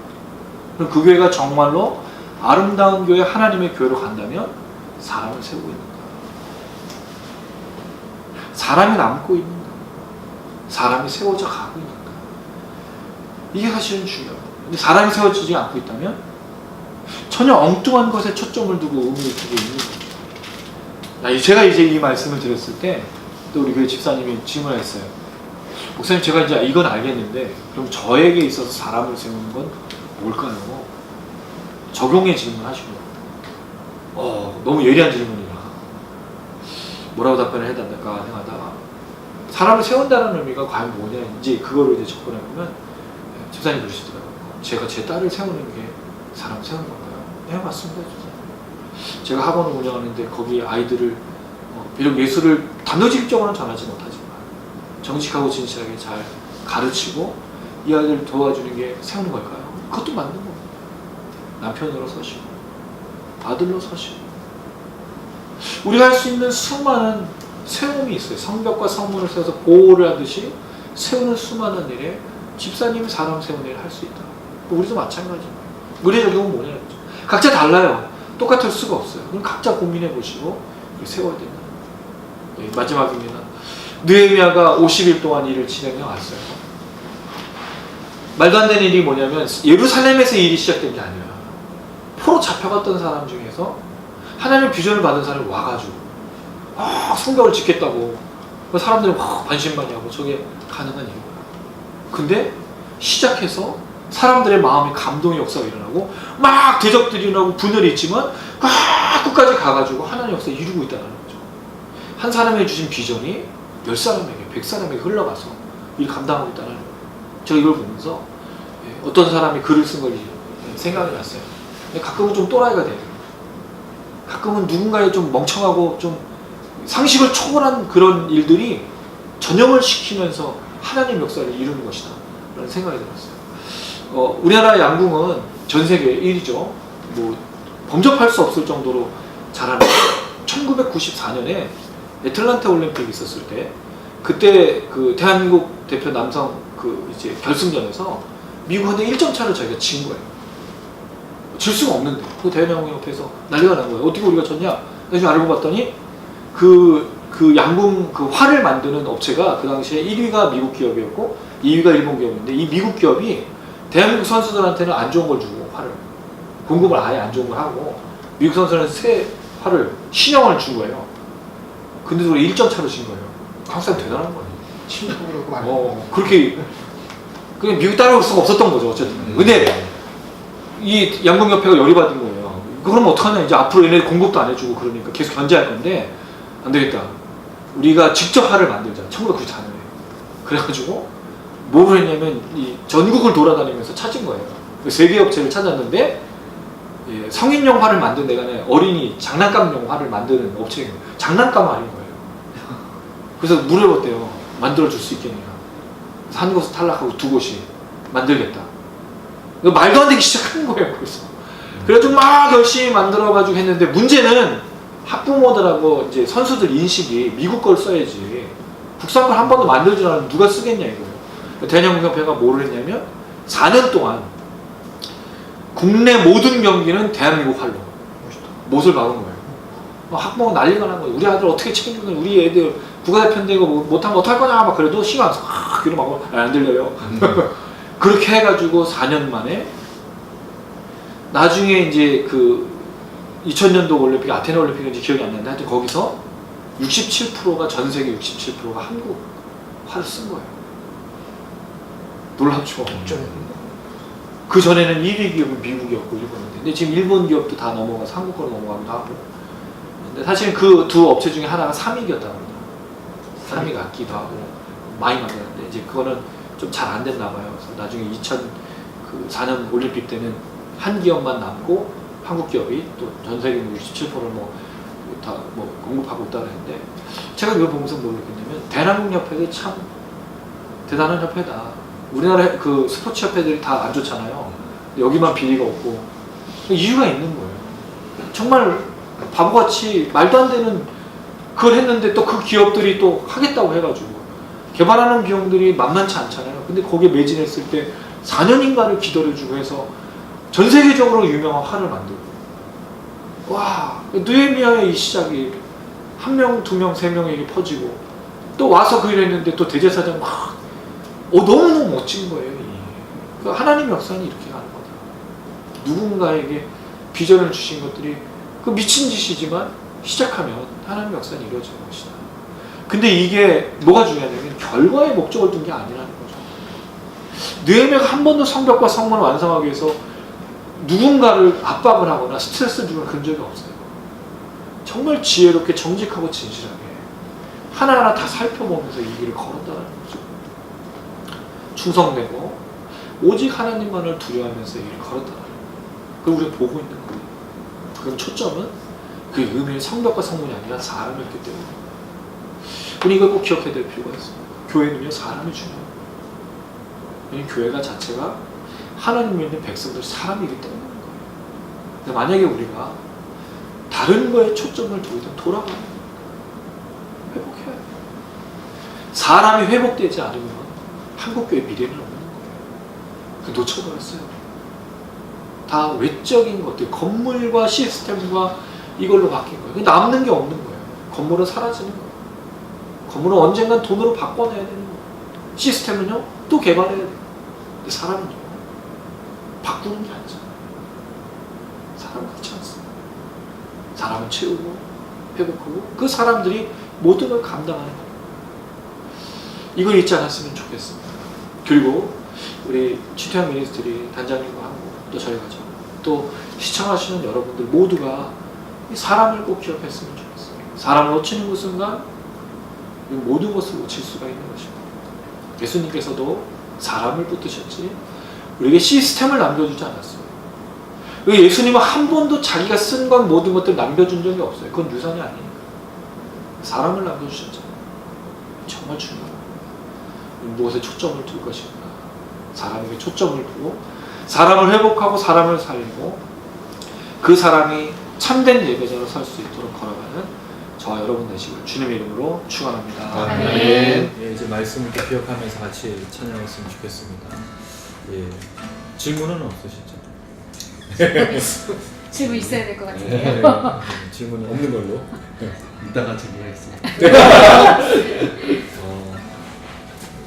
그럼 그 교회가 정말로 아름다운 교회, 하나님의 교회로 간다면 사람을 세우고 있는 거예요. 사람이 남고 있는 거예요. 사람이 세워져 가고 있는 거예요. 이게 사실은 중요해요. 근데 사람이 세워지지 않고 있다면 전혀 엉뚱한 것에 초점을 두고 의미를 두고 있는 거예요. 제가 이제 이 말씀을 드렸을 때 또 우리 교회 집사님이 질문했어요. 목사님, 제가 이제 이건 알겠는데 그럼 저에게 있어서 사람을 세우는 건 뭘까요? 적용의 질문하시고 너무 예리한 질문이라 뭐라고 답변을 해야 될까 생각하다가 사람을 세운다는 의미가 과연 뭐냐 이제 그거로 이제 접근해보면 집사님 그러시더라고요. 제가 제 딸을 세우는 게 사람 세우는 건가요? 네, 맞습니다. 집사님. 제가 학원을 운영하는데 거기 아이들을 비록 예수를 단도직입적으로는 전하지 못하지만 정직하고 진실하게 잘 가르치고 이 아이들을 도와주는 게 세우는 걸까요? 그것도 맞는 겁니다. 남편으로 서시고 아들로 서시고 우리가 할 수 있는 수많은 세움이 있어요. 성벽과 성문을 세워서 보호를 하듯이 세우는 수많은 일에 집사님이 사람 세우는 일을 할 수 있다. 우리도 마찬가지입니다. 우리의 적용은 뭐냐는 거죠. 각자 달라요. 똑같을 수가 없어요. 그럼 각자 고민해 보시고 세워야 된다. 마지막입니다. 느헤미야가 50일 동안 일을 진행해 왔어요. 말도 안 되는 일이 뭐냐면 예루살렘에서 일이 시작된 게 아니에요. 포로 잡혀갔던 사람 중에서 하나님의 비전을 받은 사람이 와가지고 성벽을 짓겠다고 사람들이 반신반의하고 저게 가능한 일이고요. 근데 시작해서 사람들의 마음에 감동의 역사가 일어나고 막 대적들이 일어나고 분열이 있지만 끝까지 가가지고 하나님의 역사를 이루고 있다는 거죠. 한 사람에게 주신 비전이 10사람에게 100사람에게 흘러가서 일 감당하고 있다는 거예요. 제가 이걸 보면서 어떤 사람이 글을 쓴 걸 생각이 났어요. 가끔은 좀 또라이가 돼요. 가끔은 누군가의 좀 멍청하고 좀 상식을 초월한 그런 일들이 전염을 시키면서 하나님 역사를 이루는 것이다 라는 생각이 들었어요. 우리나라 양궁은 전 세계 1위죠. 뭐 범접할 수 없을 정도로 잘하는 1994년에 애틀란타 올림픽이 있었을 때 그때 그 대한민국 대표 남성 그 이제 결승전에서 미국한테 1점 차로 저희가 진 거예요. 질 수가 없는데 그 대한양궁협회에서 난리가 난 거예요. 어떻게 우리가 졌냐? 나중에 알고 봤더니 그 양궁 그 활을 만드는 업체가 그 당시에 1위가 미국 기업이었고 2위가 일본 기업인데 이 미국 기업이 대한민국 선수들한테는 안 좋은 걸 주고 활을 공급을 아예 안 좋은 걸 하고 미국 선수들은 새 활을 신형을 준 거예요. 근데도 우리 1점 차로 진 거예요. 한국 사람 대단한 거예요. 친구로 그만. 그렇게 그냥 미국 따라올 수가 없었던 거죠. 어쨌든. 근데 이 양궁협회가 열이 받은 거예요. 그럼 어떡하냐. 이제 앞으로 얘네 공급도 안 해주고 그러니까 계속 견제할 건데 안 되겠다. 우리가 직접 활을 만들자. 1994년에. 그래가지고 뭘 했냐면 이 전국을 돌아다니면서 찾은 거예요. 세계 업체를 찾았는데 성인용 활을 만든 데가 어린이 장난감용 활을 만드는 업체예요. 장난감 활인 거예요. 그래서 물어봤대요. 만들어줄 수 있겠냐. 한 곳을 탈락하고 두 곳이 만들겠다. 말도 안 되기 시작한 거예요. 그래가지고 막 열심히 만들어가지고 했는데 문제는 학부모들하고 이제 선수들 인식이 미국 걸 써야지 국산 걸 한 번도 만들지 않으면 누가 쓰겠냐 이거예요. 대한양궁협회가 뭐를 했냐면 4년 동안 국내 모든 경기는 대한민국 활로 못을 박은 거예요. 학부모가 난리가 난 거예요. 우리 아들 어떻게 책임지는 우리 애들 국가대표인데 이거 못하면 어떡할 거냐 막 그래도 신경 안 써. 귀로 막 안 들려요. 그렇게 해가지고 4년 만에 나중에 이제 그 2000년도 올림픽 아테네 올림픽인지 기억이 안 나는데 하여튼 거기서 67%가 전 세계 67%가 한국 화를 쓴 거예요. 놀랍죠. 그 전에는 1위 기업은 미국이었고 일본인데, 근데 지금 일본 기업도 다 넘어가서 한국 거로 넘어가기도 하고. 근데 사실 그 두 업체 중에 하나가 3위였다고 합니다. 3위가 같기도 하고 많이 만들었는데 이제 그거는 좀 잘 안 됐나 봐요. 그래서 나중에 2004년 올림픽 때는 한 기업만 남고 한국 기업이 또 전 세계 67%를 다 공급하고 있다고 했는데, 제가 이걸 보면서 뭘 느꼈냐면 대한항공협회도 참 대단한 협회다. 우리나라 그 스포츠 협회들이 다 안 좋잖아요. 여기만 비리가 없고 이유가 있는 거예요. 정말 바보같이 말도 안 되는 그걸 했는데 또 그 기업들이 또 하겠다고 해가지고 개발하는 비용들이 만만치 않잖아요. 근데 거기에 매진했을 때 4년인가를 기다려주고 해서 전 세계적으로 유명한 화를 만들고, 와, 느헤미야의 이 시작이 1명, 2명, 3명에게 퍼지고 또 와서 그 일을 했는데 또 대제사장 막 너무너무 멋진 거예요. 그 하나님의 역사는 이렇게 가는 거다. 누군가에게 비전을 주신 것들이 그 미친 짓이지만 시작하면 하나님의 역사는 이루어지는 것이다. 근데 이게 뭐가 중요하냐면 결과에 목적을 둔 게 아니라는 거죠. 느헤미야가 한 번도 성벽과 성문을 완성하기 위해서 누군가를 압박을 하거나 스트레스를 주거나 그런 적이 없어요. 정말 지혜롭게 정직하고 진실하게 하나하나 다 살펴보면서 이 길을 걸었다는 거죠. 충성되고 오직 하나님만을 두려워하면서 이 길을 걸었다는 거예요. 그걸 우리가 보고 있는 거예요. 그럼 초점은 그 의미의 성벽과 성문이 아니라 사람이었기 때문에 우리 이걸 꼭 기억해야 될 필요가 있습니다. 교회는요, 사람이 중요해요. 왜냐하면 교회가 자체가 하나님 믿는 백성들 사람이기 때문에 거예요. 근데 만약에 우리가 다른 거에 초점을 두고 있다면 돌아가야 돼요. 회복해야 돼요. 사람이 회복되지 않으면 한국교회 미래는 없는 거예요. 그 놓쳐버렸어요. 다 외적인 것들, 건물과 시스템과 이걸로 바뀐 거예요. 남는 게 없는 거예요. 건물은 사라지는 거예요. 건물은 언젠간 돈으로 바꿔내야 되는 거예요. 시스템은요, 또 개발해야 돼요. 근데 사람은요, 바꾸는 게 아니잖아요. 사람은 그렇지 않습니다. 사람을 채우고 회복하고 그 사람들이 모든 걸 감당하는 거예요. 이걸 잊지 않았으면 좋겠습니다. 그리고 우리 치태현 미니스트리 단장님과 하고 또 저희가죠. 또 시청하시는 여러분들 모두가 이 사람을 꼭 기억했으면 좋겠어요. 사람을 놓치는 그 순간 이 모든 것을 놓칠 수가 있는 것입니다. 예수님께서도 사람을 붙드셨지 우리에게 시스템을 남겨주지 않았어요. 예수님은 한 번도 자기가 쓴 건 모든 것들 남겨준 적이 없어요. 그건 유산이 아니니까. 사람을 남겨주셨잖아요. 정말 중요해요. 무엇에 초점을 둘 것인가. 사람에게 초점을 두고 사람을 회복하고 사람을 살리고 그 사람이 참된 예배자로 설 수 있도록 걸어가는 저와 여러분 되시길 주님의 이름으로 축원합니다. 아멘. 예, 이제 말씀을 또 기억하면서 같이 찬양했으면 좋겠습니다. 예, 질문은 없으시죠? 질문 있어야 될 것 같은데요. 네, 질문이 없는 걸로. 이따가 정리하겠습니다.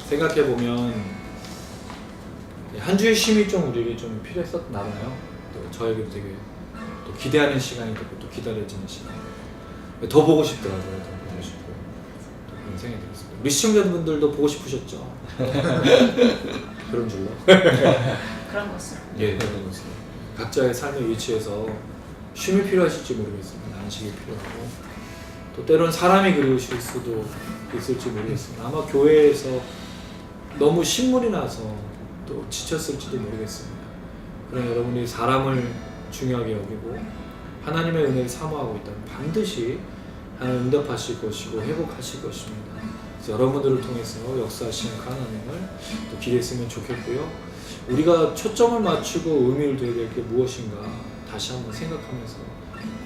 생각해보면 한 주의 쉼이 좀 우리에게 좀 필요했었나 봐요. 또 저에게도 되게 또 기대하는 시간이 되고 또 기다려지는 시간. 더 보고 싶더라고요. 더 보고 싶고 또 그런 생각이 들었습니다. 우리 시청자분들도 보고 싶으셨죠? 그런 줄로. 그런 것을. 예, 그런 것을. 각자의 삶의 위치에서 쉼이 필요하실지 모르겠습니다. 안식이 필요하고 또 때로는 사람이 그리우실 수도 있을지 모르겠습니다. 아마 교회에서 너무 신물이 나서 또 지쳤을지도 모르겠습니다. 그러나 여러분이 사람을 중요하게 여기고 하나님의 은혜를 사모하고 있다면 반드시 하나님 응답하실 것이고 회복하실 것입니다. 그래서 여러분들을 통해서 역사하시는 그 하나님을 또 기대했으면 좋겠고요. 우리가 초점을 맞추고 의미를 둬야 될 게 무엇인가 다시 한번 생각하면서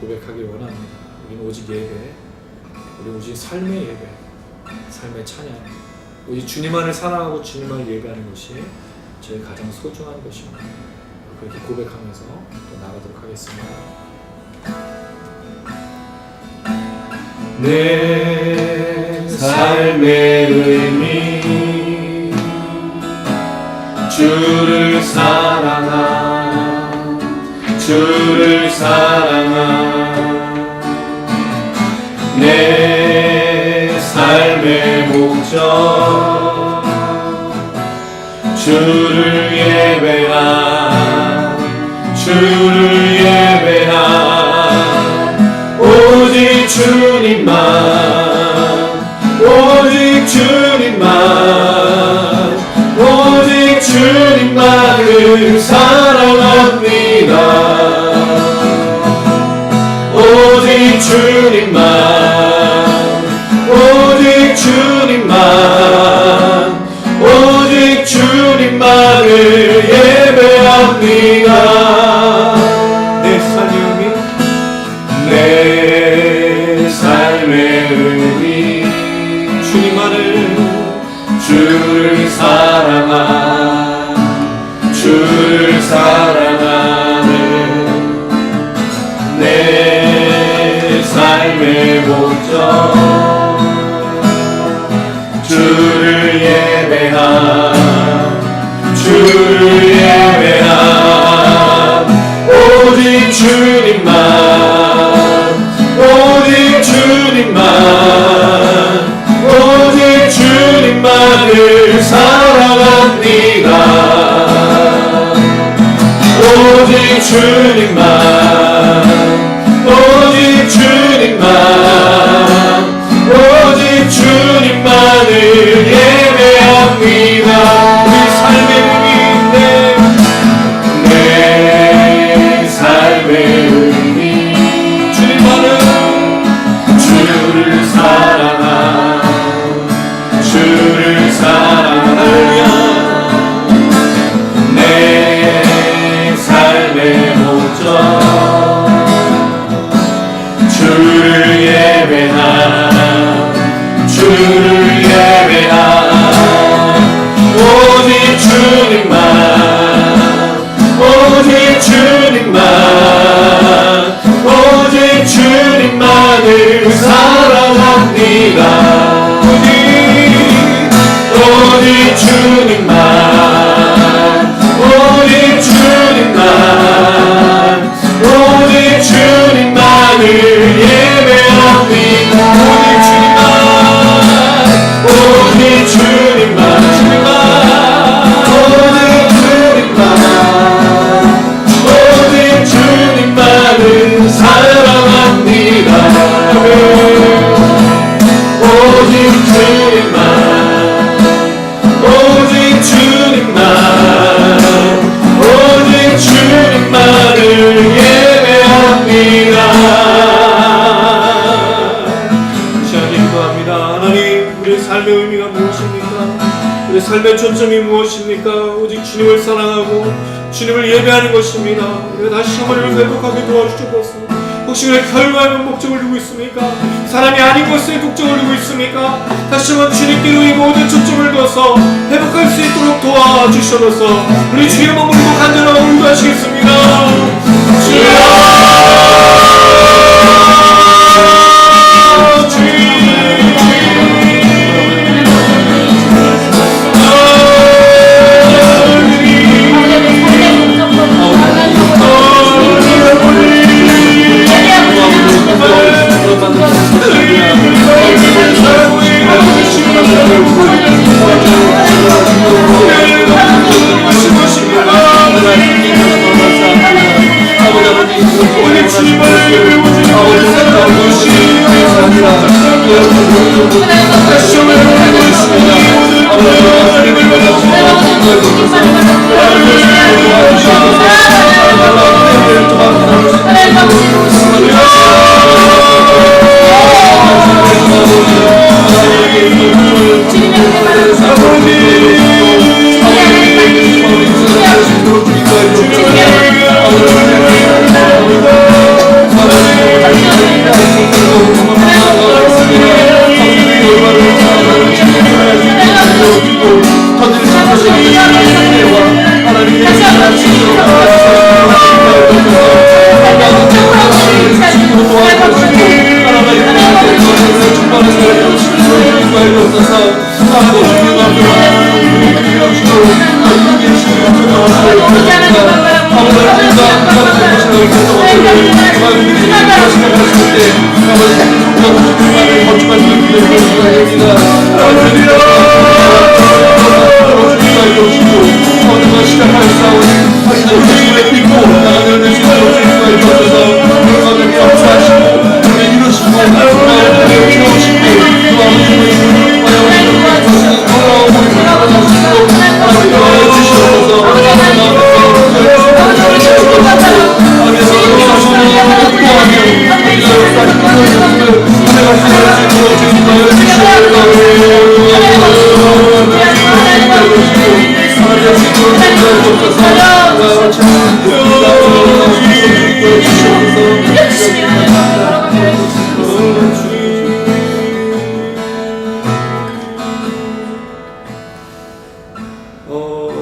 고백하길 원합니다. 우리는 오직 예배, 우리 오직 삶의 예배, 삶의 찬양, 오직 주님만을 사랑하고 주님만을 예배하는 것이 저희 가장 소중한 것입니다. 그렇게 고백하면서 또 나가도록 하겠습니다. 내 삶의 의미 주를 사랑함 주를 사랑함 내 삶의 목적 주를 예배함 주를 예배함 오직 주님만 오직 주님만 오직 주님만을 사랑합니다 오직 주님만 오직 주님만 오직 주님만을 예배합니다 내 삶의 의미 내 삶의 의미 주님만을 주를 사랑함 주를 사랑하는 내 삶의 목적 주를 예배함 주를 예배함 오직 주님만 오직 주님만 오직 주님만을 사랑합니다 오직 주님만 오직 주님만 오직 주님만을 예배합니다 우리 삶의 의미인데 내 삶의 의미 주님만은 주를 사랑함 주를 사랑하며 내 삶의 목적 주를 예배함 주를 예배함 오직 주님만 오직 주님만 오직 주님만을 사랑합니다 오직 주님만 오직 주님만 오직 주님만을 예배합니다 오직 주님만 오직 주님만 오직 주님만을 사랑합니다 오직 주님만 오직 주님만 오직 주님만을 예배합니다 시간 기도합니다 하나님 우리의 삶의 의미가 무엇입니까 우리의 삶의 초점이 무엇입니까 오직 주님을 사랑하고 주님을 예배하는 것입니다 우리가 다시 한번 회복하게 도와주셔서 혹시 우리의 결과의 목적을 두고 있습니까? 사람이 아닌 것에 독점을 두고 있습니까? 다시 한번 주님께로 이 모든 초점을 둬서 회복할 수 있도록 도와주셔서 우리 주의 몸을 간절하고 울부하시겠습니다 하나님 주옵소서. 아버지 주님 앞에 주시고 아버지 계시는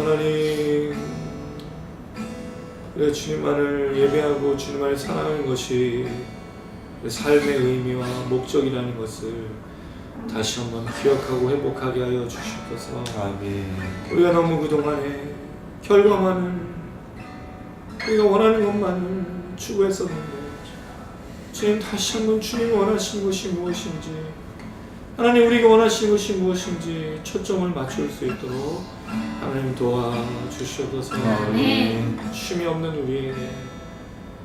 하나님, 우리가 주님만을 예배하고 주님만을 사랑하는 것이 삶의 의미와 목적이라는 것을 다시 한번 기억하고 회복하게 하여 주시옵소서. 아멘. 우리가 너무 그동안에 결과만은 우리가 원하는 것만을 추구했었는데 주님 다시 한번 주님 원하시는 것이 무엇인지, 하나님 우리가 원하시는 것이 무엇인지 초점을 맞출 수 있도록 하나님 도와주시옵소서. 아멘. 쉼이 없는 우리에게,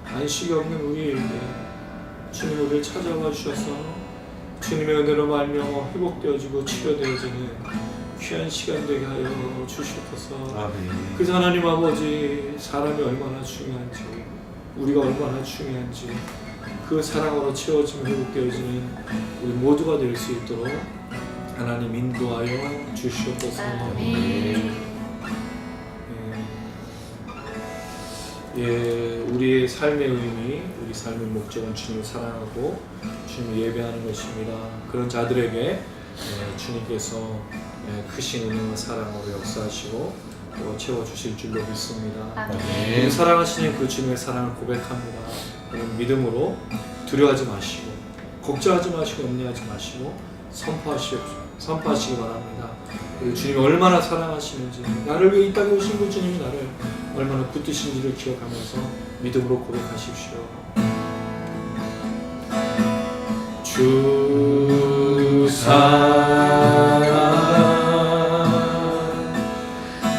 안식이 없는 우리에게 주님 우리를 찾아와 주셔서 주님의 은혜로 말미암아 회복되어지고 치료되어지는 귀한 시간 되게 하여 주시옵소서. 아멘. 그래서 하나님 아버지, 사람이 얼마나 중요한지, 우리가 얼마나 중요한지 그 사랑으로 채워지며 회복되어지는 우리 모두가 될 수 있도록 하나님 인도하여 주시옵소서. 아멘. 우리의 삶의 의미, 우리 삶의 목적은 주님을 사랑하고 주님을 예배하는 것입니다. 그런 자들에게 주님께서 크신 은혜와 사랑으로 역사하시고 또 채워주실 줄로 믿습니다. 아멘. 사랑하시는 그 주님의 사랑을 고백합니다. 여러분 믿음으로 두려워하지 마시고 걱정하지 마시고 염려하지 마시고 선포하시기 바랍니다. 우리 주님이 얼마나 사랑하시는지, 나를 위해 이 땅에 오신 그 주님이 나를 얼마나 붙드신지를 기억하면서 믿음으로 고백하십시오. 주 사랑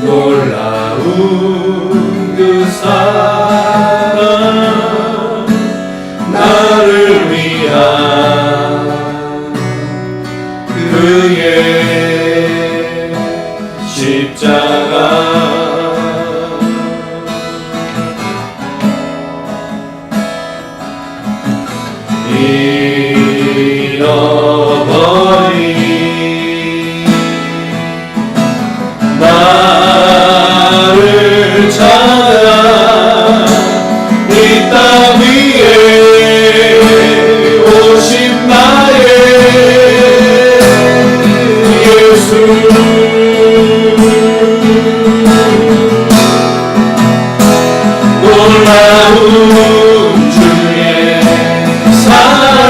놀라운 그 사랑 나를 위한 그의 십자가 잃어버린 나를 찾아 이 땅 위에 오신 나의 예수, 놀라운 주의 사랑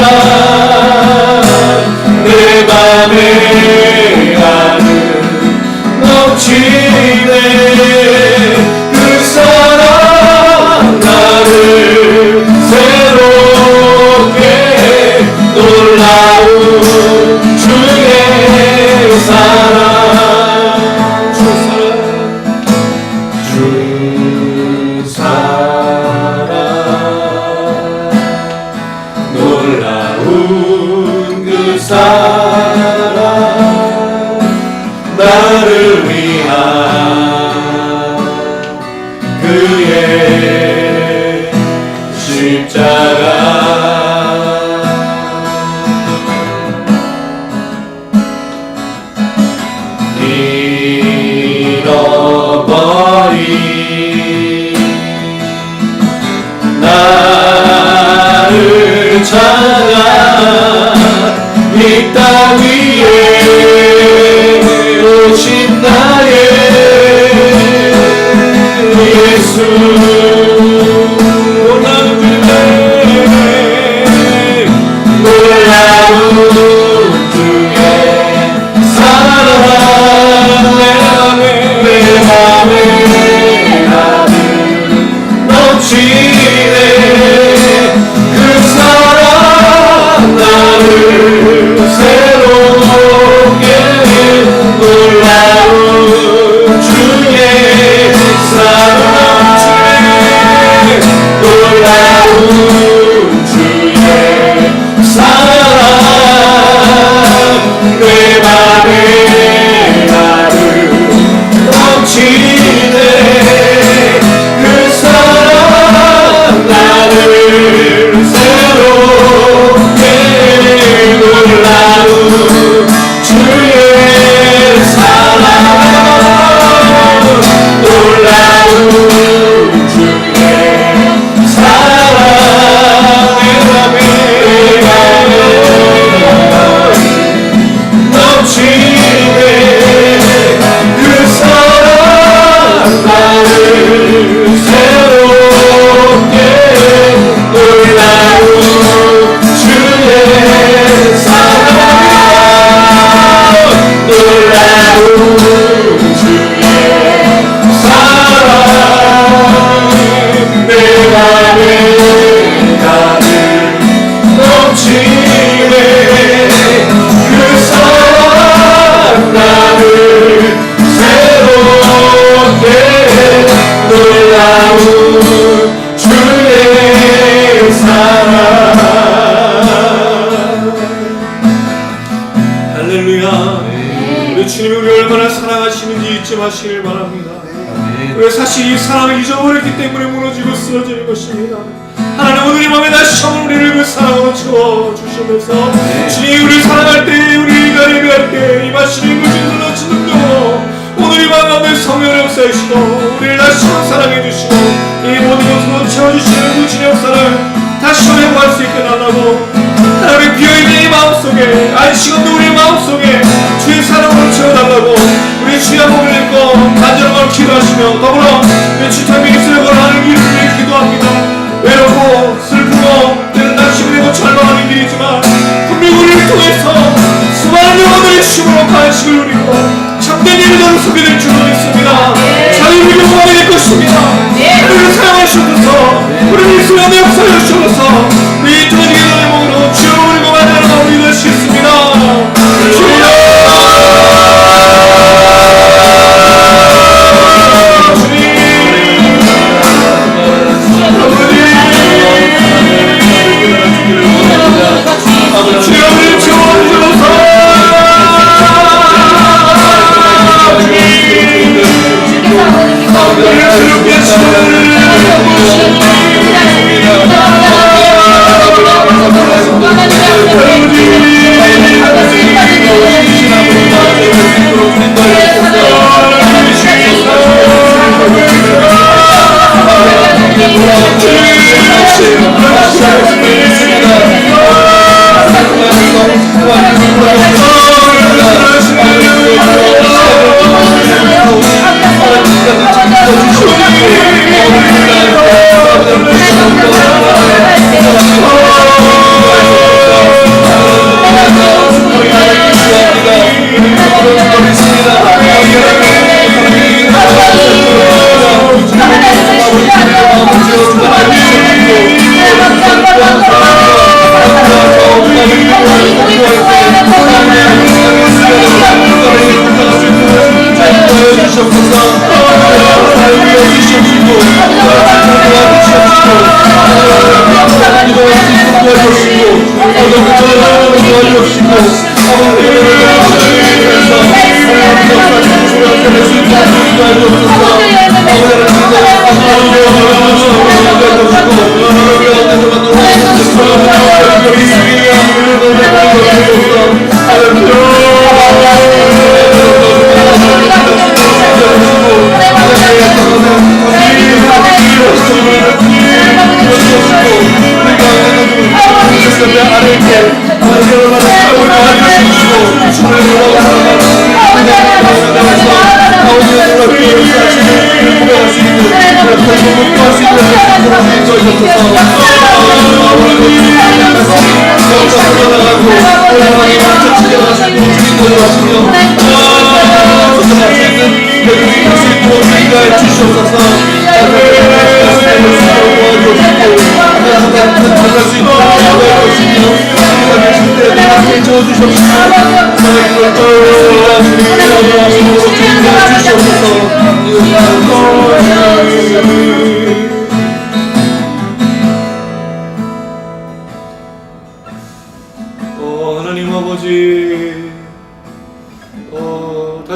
내 맘에 가득 넘치네. 그 사랑 나를 새롭게, 놀라운 주의 사랑, 주 사랑 놀라운 그 사랑 나를 위한 그의 십자가 잃어버린 나를 찾아 이 땅 위에 오신 나의 예수, 놀라운 주의 놀라운 주의 사랑 내 맘에 나를 넘치네 그 사랑 나를 새롭게 놀라운 주의 사랑 놀라운 주의 사랑 내 맘에 넘치네 그 사랑 나를 새롭게 놀라운 주의 사랑 놀라운 주의 사랑 내 맘에 나를 넘치네 그 사랑 나를 새롭게 놀라운 주의 사랑 할렐루야 우리 주님이 우리 얼마나 사랑하시는지 잊지 마시길 바랍니다 왜 사실 이 사랑을 잊어버렸기 때문에 무너지고 쓰러지는 것입니다 하나님 오늘 이 밤에 다시 한번 우리를 그 사랑으로 채워주시면서 주님 우리를 사랑할 때 우리가 예배할 때 임하시는 것을 눌러치 능력 오늘 이 밤 가운데 성령의 역사이시고 우리를 다시 한번 사랑해 주시고 이 모든 것으로 채워주시는 그 주님 역사를 다시 한번 회복할 수 있게 달라고 하나님 비어있는 이 마음속에 안식없는 우리의 마음속에 주의 사랑으로 채워달라고 우리 주의 한번 읽고 간절함을 기도하시며 더불어 우리 주탄 미니스를 걸어가는 길을 위해 기도합니다 외롭고 슬프고 때는 낙심되고 절망하는 길이지만 분명 우리를 통해서 수많은 영혼들의 주심으로 간식을 누리고 참된 예배자로 소개될 줄 믿습니다 자유를 경험하게 될 것입니다 우리를 사랑하시옵소서 우리를 이 순간에 역사해 주시옵소서 우리 터지게 되는 몸으로 주여 우리 고만하는 우리 되시겠습니다 주여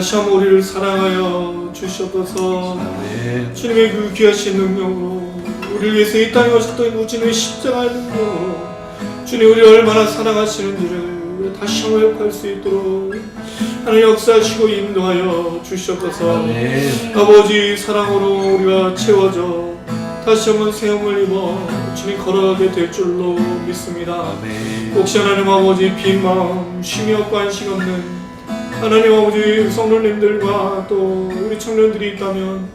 다시 한번 우리를 사랑하여 주시옵소서. 아멘. 주님의 그 귀하신 능력으로 우리를 위해서 이 땅에 오셨던 무진의 십자가의 능력으로 주님 우리 얼마나 사랑하시는지를 다시 한번 회복할 수 있도록 하나님 역사하시고 인도하여 주시옵소서. 아멘. 아버지 사랑으로 우리가 채워져 다시 한번 새 힘을 입어 주님 걸어가게 될 줄로 믿습니다. 아멘. 혹시 하나님 아버지 빈 마음 쉼이 관심 없는 하나님 아버지 성도님들과 또 우리 청년들이 있다면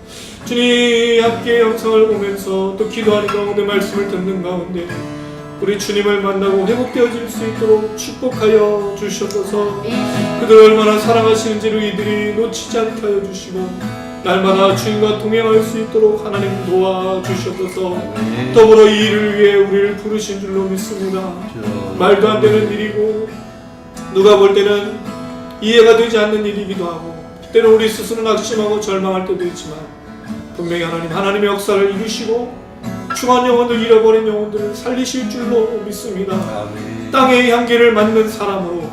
주님 함께 영상을 보면서 또 기도하는 가운데 말씀을 듣는 가운데 우리 주님을 만나고 회복되어질 수 있도록 축복하여 주시옵소서. 그들 얼마나 사랑하시는지를 이들이 놓치지 않게 하여 주시고 날마다 주님과 동행할 수 있도록 하나님 도와주시옵소서. 아멘. 더불어 이 일을 위해 우리를 부르신 줄로 믿습니다. 말도 안 되는 일이고 누가 볼 때는 이해가 되지 않는 일이기도 하고 때로 우리 스스로 낙심하고 절망할 때도 있지만 분명히 하나님의 역사를 이루시고 중한 영혼들 잃어버린 영혼들을 살리실 줄로 믿습니다. 아멘. 땅의 향기를 맡는 사람으로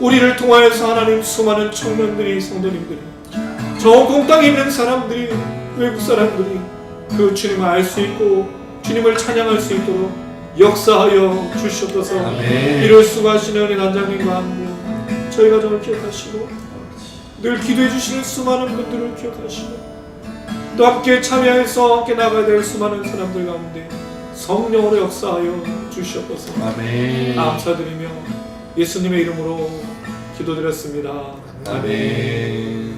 우리를 통하여서 하나님 수많은 청년들이 성도님들이 저 공땅에 있는 사람들이 외국 사람들이 그 주님을 알 수 있고 주님을 찬양할 수 있도록 역사하여 주시옵소서. 아멘. 이럴 수가 하시는 우리 단장님과 함께 저희 가정을 기억하시고 늘 기도해 주시는 수많은 분들을 기억하시고 또 함께 참여해서 함께 나가야 될 수많은 사람들 가운데 성령으로 역사하여 주시옵소서. 아멘. 감사드리며 예수님의 이름으로 기도드렸습니다. 아멘.